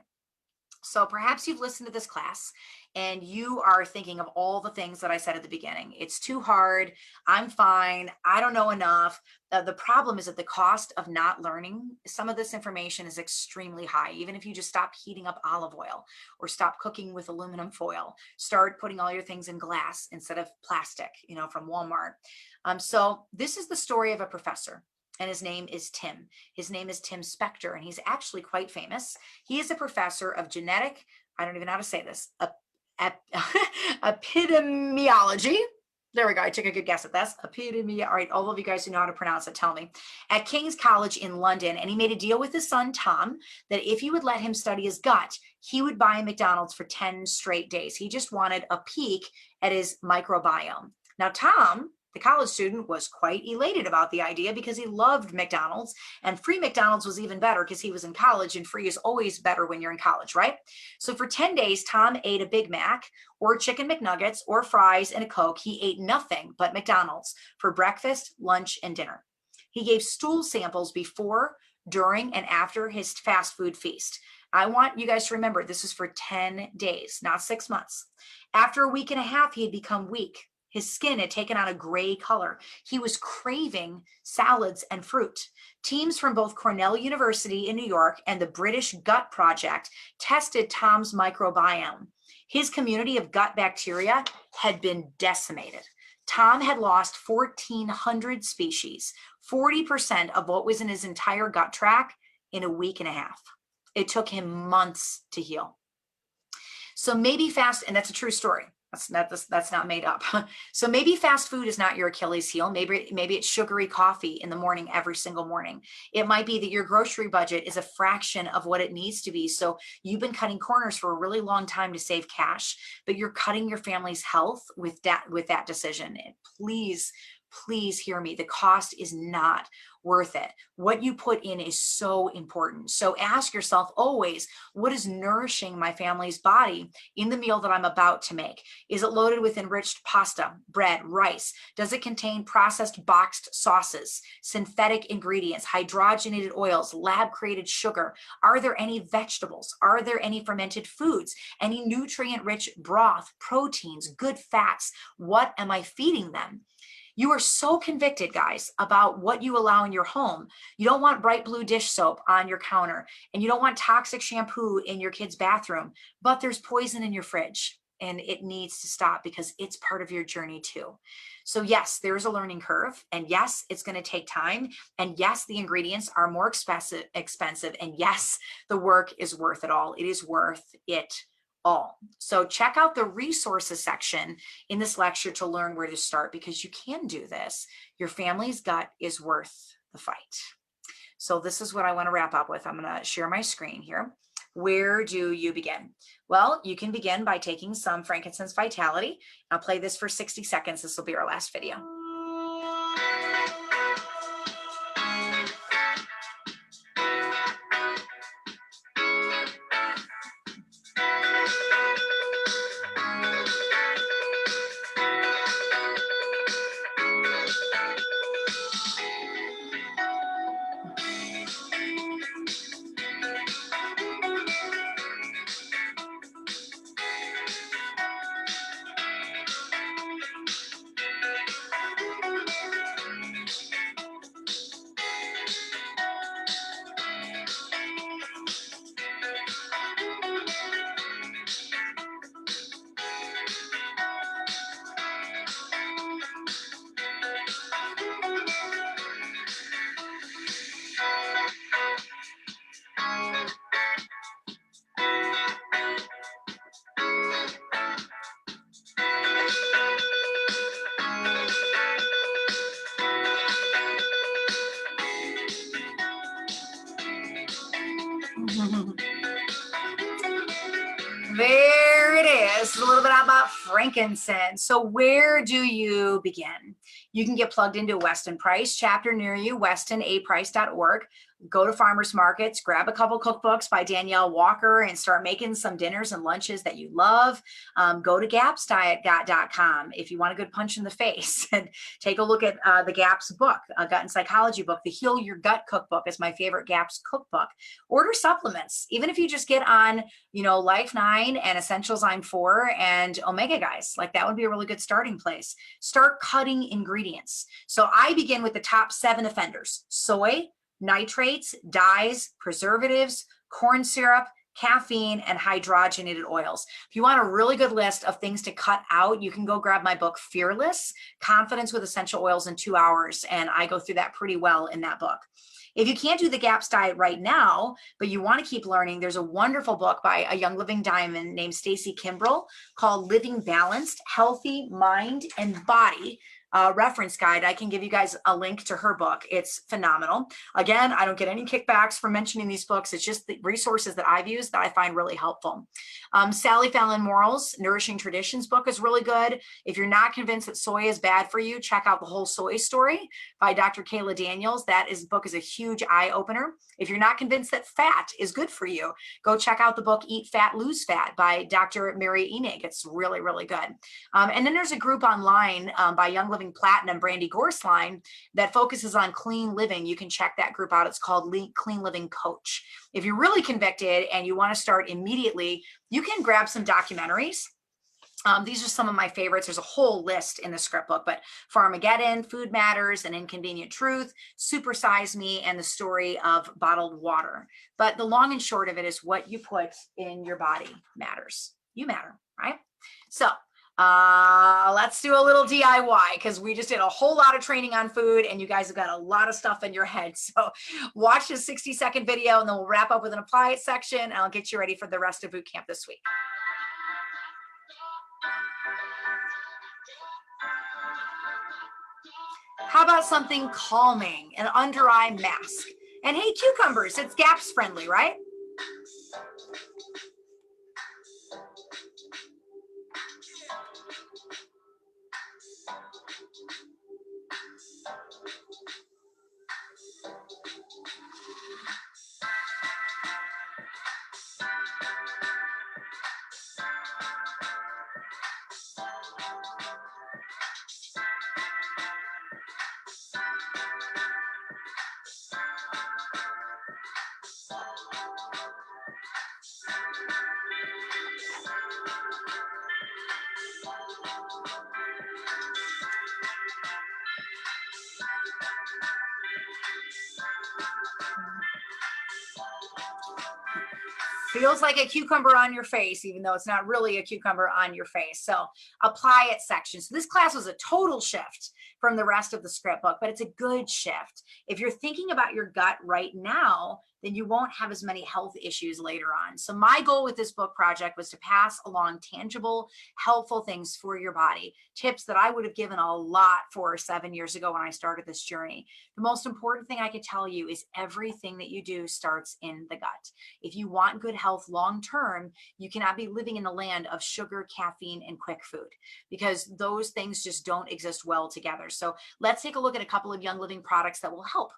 So perhaps you've listened to this class and you are thinking of all the things that I said at the beginning. It's too hard. I'm fine. I don't know enough. The problem is that the cost of not learning some of this information is extremely high. Even if you just stop heating up olive oil or stop cooking with aluminum foil, start putting all your things in glass instead of plastic, from Walmart. So this is the story of a professor. And his name is Tim. His name is Tim Spector, and he's actually quite famous. He is a professor of genetic, I don't even know how to say this, epidemiology. There we go. I took a good guess at this. All right, all of you guys who know how to pronounce it, tell me. At King's College in London, and he made a deal with his son, Tom, that if he would let him study his gut, he would buy McDonald's for 10 straight days. He just wanted a peek at his microbiome. Now, Tom, the college student, was quite elated about the idea because he loved McDonald's, and free McDonald's was even better because he was in college, and free is always better when you're in college, right? So for 10 days, Tom ate a Big Mac or chicken McNuggets or fries and a Coke. He ate nothing but McDonald's for breakfast, lunch, and dinner. He gave stool samples before, during, and after his fast food feast. I want you guys to remember this is for 10 days, not 6 months. After a week and a half, he had become weak. His skin had taken on a gray color. He was craving salads and fruit. Teams from both Cornell University in New York and the British Gut Project tested Tom's microbiome. His community of gut bacteria had been decimated. Tom had lost 1,400 species, 40% of what was in his entire gut tract in a week and a half. It took him months to heal. So maybe and that's a true story. That's not made up. So maybe fast food is not your Achilles heel. Maybe it's sugary coffee in the morning every single morning. It might be that your grocery budget is a fraction of what it needs to be. So you've been cutting corners for a really long time to save cash, but you're cutting your family's health with that decision. And please hear me. The cost is not worth it. What you put in is so important. So ask yourself always, what is nourishing my family's body in the meal that I'm about to make? Is it loaded with enriched pasta, bread, rice? Does it contain processed boxed sauces, synthetic ingredients, hydrogenated oils, lab-created sugar? Are there any vegetables? Are there any fermented foods? Any nutrient-rich broth, proteins, good fats? What am I feeding them? You are so convicted, guys, about what you allow in your home. You don't want bright blue dish soap on your counter, and you don't want toxic shampoo in your kid's bathroom, but there's poison in your fridge, and it needs to stop because it's part of your journey too. So yes, there's a learning curve, and yes, it's going to take time, and yes, the ingredients are more expensive, and yes, the work is worth it all. It is worth it all. So check out the resources section in this lecture to learn where to start, because you can do this. Your family's gut is worth the fight. So this is what I want to wrap up with. I'm going to share my screen here. Where do you begin? Well, you can begin by taking some frankincense vitality. I'll play this for 60 seconds. This will be our last video. There it is. A little bit about frankincense. So where do you begin? You can get plugged into a Weston Price chapter near you, westonaprice.org. Go to farmers markets, grab a couple cookbooks by Danielle Walker and start making some dinners and lunches that you love. Go to gapsdiet.com if you want a good punch in the face, and take a look at the GAPS book, a gut and psychology book. The Heal Your Gut cookbook is my favorite GAPS cookbook. Order supplements, even if you just get on, Life 9 and Essentialzyme 4 and Omega Guys. Like, that would be a really good starting place. Start cutting ingredients. So I begin with the top 7 offenders: soy, nitrates, dyes, preservatives, corn syrup, caffeine, and hydrogenated oils. If you want a really good list of things to cut out, you can go grab my book, Fearless: Confidence with Essential Oils in 2 Hours. And I go through that pretty well in that book. If you can't do the GAPS diet right now, but you want to keep learning, there's a wonderful book by a young living diamond named Stacy Kimbrell called Living Balanced: Healthy Mind and Body. Reference guide. I can give you guys a link to her book. It's phenomenal. Again, I don't get any kickbacks for mentioning these books. It's just the resources that I've used that I find really helpful. Sally Fallon Morrell's Nourishing Traditions book is really good. If you're not convinced that soy is bad for you, check out The Whole Soy Story by Dr. Kayla Daniels. Book is a huge eye opener. If you're not convinced that fat is good for you, go check out the book Eat Fat, Lose Fat by Dr. Mary Enig. It's really, really good. And then there's a group online by Young Living Platinum, Brandy Gorsline, that focuses on clean living. You can check that group out. It's called Clean Living Coach. If you're really convicted and you want to start immediately, you can grab some documentaries. These are some of my favorites. There's a whole list in the script book, but Farmageddon, Food Matters, An Inconvenient Truth, Super Size Me, and The Story of Bottled Water. But the long and short of it is what you put in your body matters. You matter, right? So let's do a little DIY, because we just did a whole lot of training on food and you guys have got a lot of stuff in your head. So watch this 60-second video and then we'll wrap up with an apply it section and I'll get you ready for the rest of boot camp this week. How about something calming, an under eye mask? And hey, cucumbers, it's GAPS friendly, right? Feels like a cucumber on your face, even though it's not really a cucumber on your face. So apply it section. So this class was a total shift from the rest of the script book, but it's a good shift. If you're thinking about your gut right now, then you won't have as many health issues later on. So my goal with this book project was to pass along tangible, helpful things for your body, tips that I would have given a lot for 7 years ago when I started this journey. The most important thing I could tell you is everything that you do starts in the gut. If you want good health long term, you cannot be living in the land of sugar, caffeine, and quick food, because those things just don't exist well together. So let's take a look at a couple of Young Living products that will help.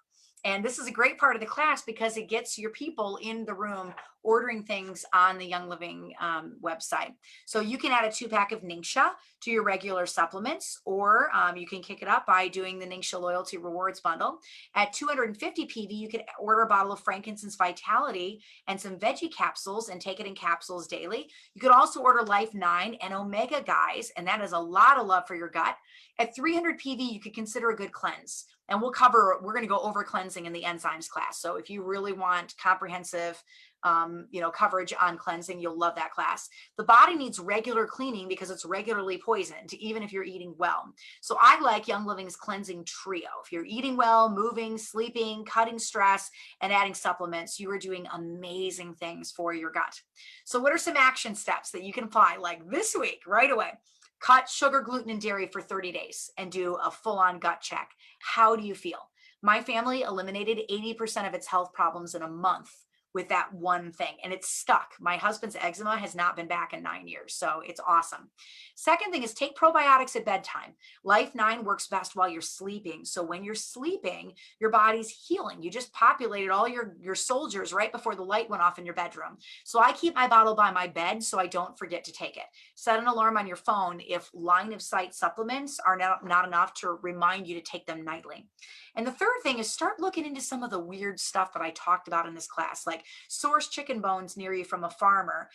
And this is a great part of the class because it gets your people in the room ordering things on the Young Living website. So you can add a 2-pack of Ningxia to your regular supplements, or you can kick it up by doing the Ningxia Loyalty Rewards Bundle. At 250 PV, you could order a bottle of Frankincense Vitality and some veggie capsules and take it in capsules daily. You could also order Life 9 and Omega Guys, and that is a lot of love for your gut. At 300 PV, you could consider a good cleanse. And we're going to go over cleansing in the enzymes class. So if you really want comprehensive coverage on cleansing, you'll love that class. The body needs regular cleaning because it's regularly poisoned, even if you're eating well. So I like Young Living's cleansing trio. If you're eating well, moving, sleeping, cutting stress, and adding supplements, you are doing amazing things for your gut. So what are some action steps that you can apply like this week, right away? Cut sugar, gluten, and dairy for 30 days and do a full-on gut check. How do you feel? My family eliminated 80% of its health problems in a month with that one thing, and it's stuck. My husband's eczema has not been back in 9 years, so it's awesome. Second thing is take probiotics at bedtime. Life 9 works best while you're sleeping. So when you're sleeping, your body's healing. You just populated all your soldiers right before the light went off in your bedroom. So I keep my bottle by my bed so I don't forget to take it. Set an alarm on your phone if line of sight supplements are not enough to remind you to take them nightly. And the third thing is start looking into some of the weird stuff that I talked about in this class, like source chicken bones near you from a farmer,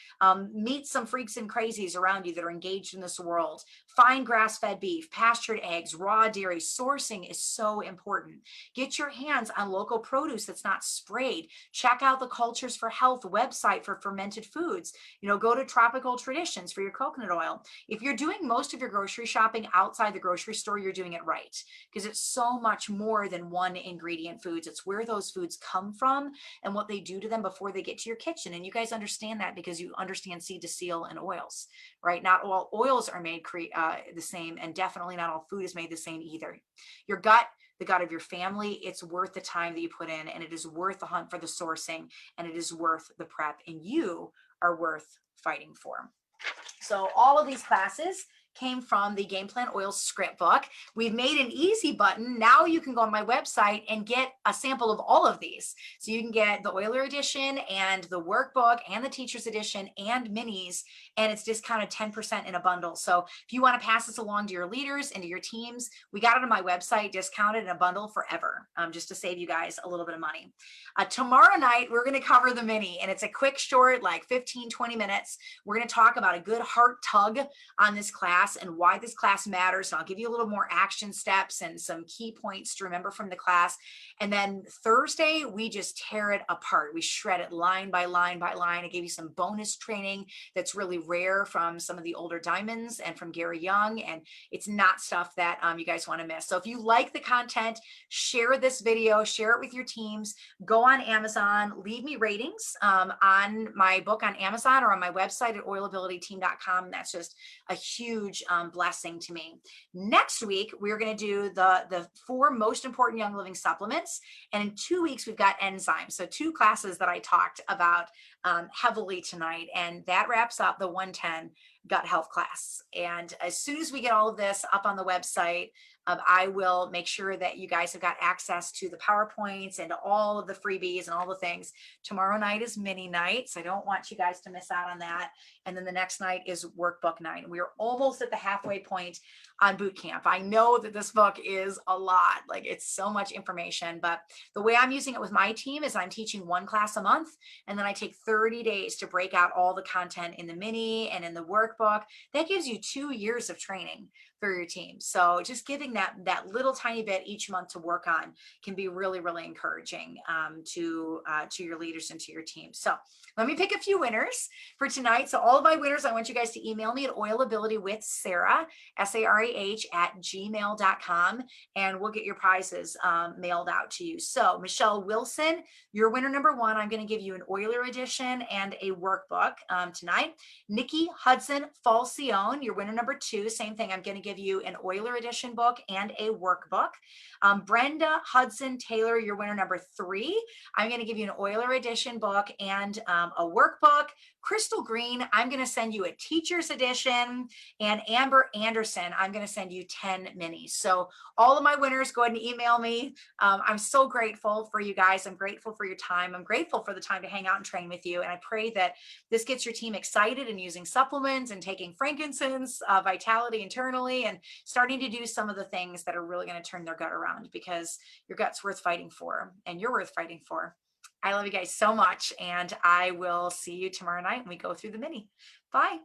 meet some freaks and crazies around you that are engaged in this world, find grass-fed beef, pastured eggs, raw dairy. Sourcing is so important. Get your hands on local produce that's not sprayed. Check out the Cultures for Health website for fermented foods. Go to Tropical Traditions for your coconut oil. If you're doing most of your grocery shopping outside the grocery store, you're doing it right, because it's so much more than one ingredient foods. It's where those foods come from and what they do to them before they get to your kitchen. And you guys understand that because you understand seed to seal and oils, right? Not all oils are made the same, and definitely not all food is made the same either. Your gut, the gut of your family, it's worth the time that you put in, and it is worth the hunt for the sourcing, and it is worth the prep, and you are worth fighting for. So all of these classes came from the Game Plan Oils script book. We've made an easy button. Now you can go on my website and get a sample of all of these. So you can get the Oiler edition and the workbook and the teacher's edition and minis, and it's discounted 10% in a bundle. So if you want to pass this along to your leaders and to your teams, we got it on my website, discounted in a bundle forever, just to save you guys a little bit of money. Tomorrow night, we're going to cover the mini, and it's a quick, short, like 15, 20 minutes. We're going to talk about a good heart tug on this class and why this class matters. And I'll give you a little more action steps and some key points to remember from the class. And then Thursday, we just tear it apart. We shred it line by line by line. I gave you some bonus training that's really rare from some of the older diamonds and from Gary Young. And it's not stuff that you guys want to miss. So if you like the content, share this video, share it with your teams, go on Amazon, leave me ratings on my book on Amazon or on my website at oilabilityteam.com. That's just a huge blessing to me. Next week, we're going to do the 4 most important Young Living supplements. And in 2 weeks, we've got enzymes. So 2 classes that I talked about heavily tonight. And that wraps up the 110 gut health class. And as soon as we get all of this up on the website, I will make sure that you guys have got access to the PowerPoints and all of the freebies and all the things. Tomorrow night is mini night, so I don't want you guys to miss out on that. And then the next night is workbook night. We're almost at the halfway point on boot camp. I know that this book is a lot, like it's so much information, but the way I'm using it with my team is I'm teaching 1 class a month, and then I take 30 days to break out all the content in the mini and in the workbook. That gives you 2 years of training. for your team. So just giving that little tiny bit each month to work on can be really, really encouraging to your leaders and to your team. So let me pick a few winners for tonight. So all of my winners, I want you guys to email me at oilabilitywithsarah, SARAH @gmail.com, and we'll get your prizes mailed out to you. So Michelle Wilson, you're winner number 1. I'm going to give you an Oiler edition and a workbook tonight. Nikki Hudson Falcione, your winner number 2. Same thing. I'm going to give you an Oiler edition book and a workbook. Brenda Hudson Taylor, your winner number 3. I'm going to give you an Oiler edition book and a workbook. Crystal Green, I'm going to send you a teacher's edition. And Amber Anderson, I'm going to send you 10 minis. So all of my winners, go ahead and email me. I'm so grateful for you guys. I'm grateful for your time. I'm grateful for the time to hang out and train with you. And I pray that this gets your team excited and using supplements and taking frankincense, vitality internally, and starting to do some of the things that are really going to turn their gut around, because your gut's worth fighting for and you're worth fighting for. I love you guys so much, and I will see you tomorrow night when we go through the mini. Bye.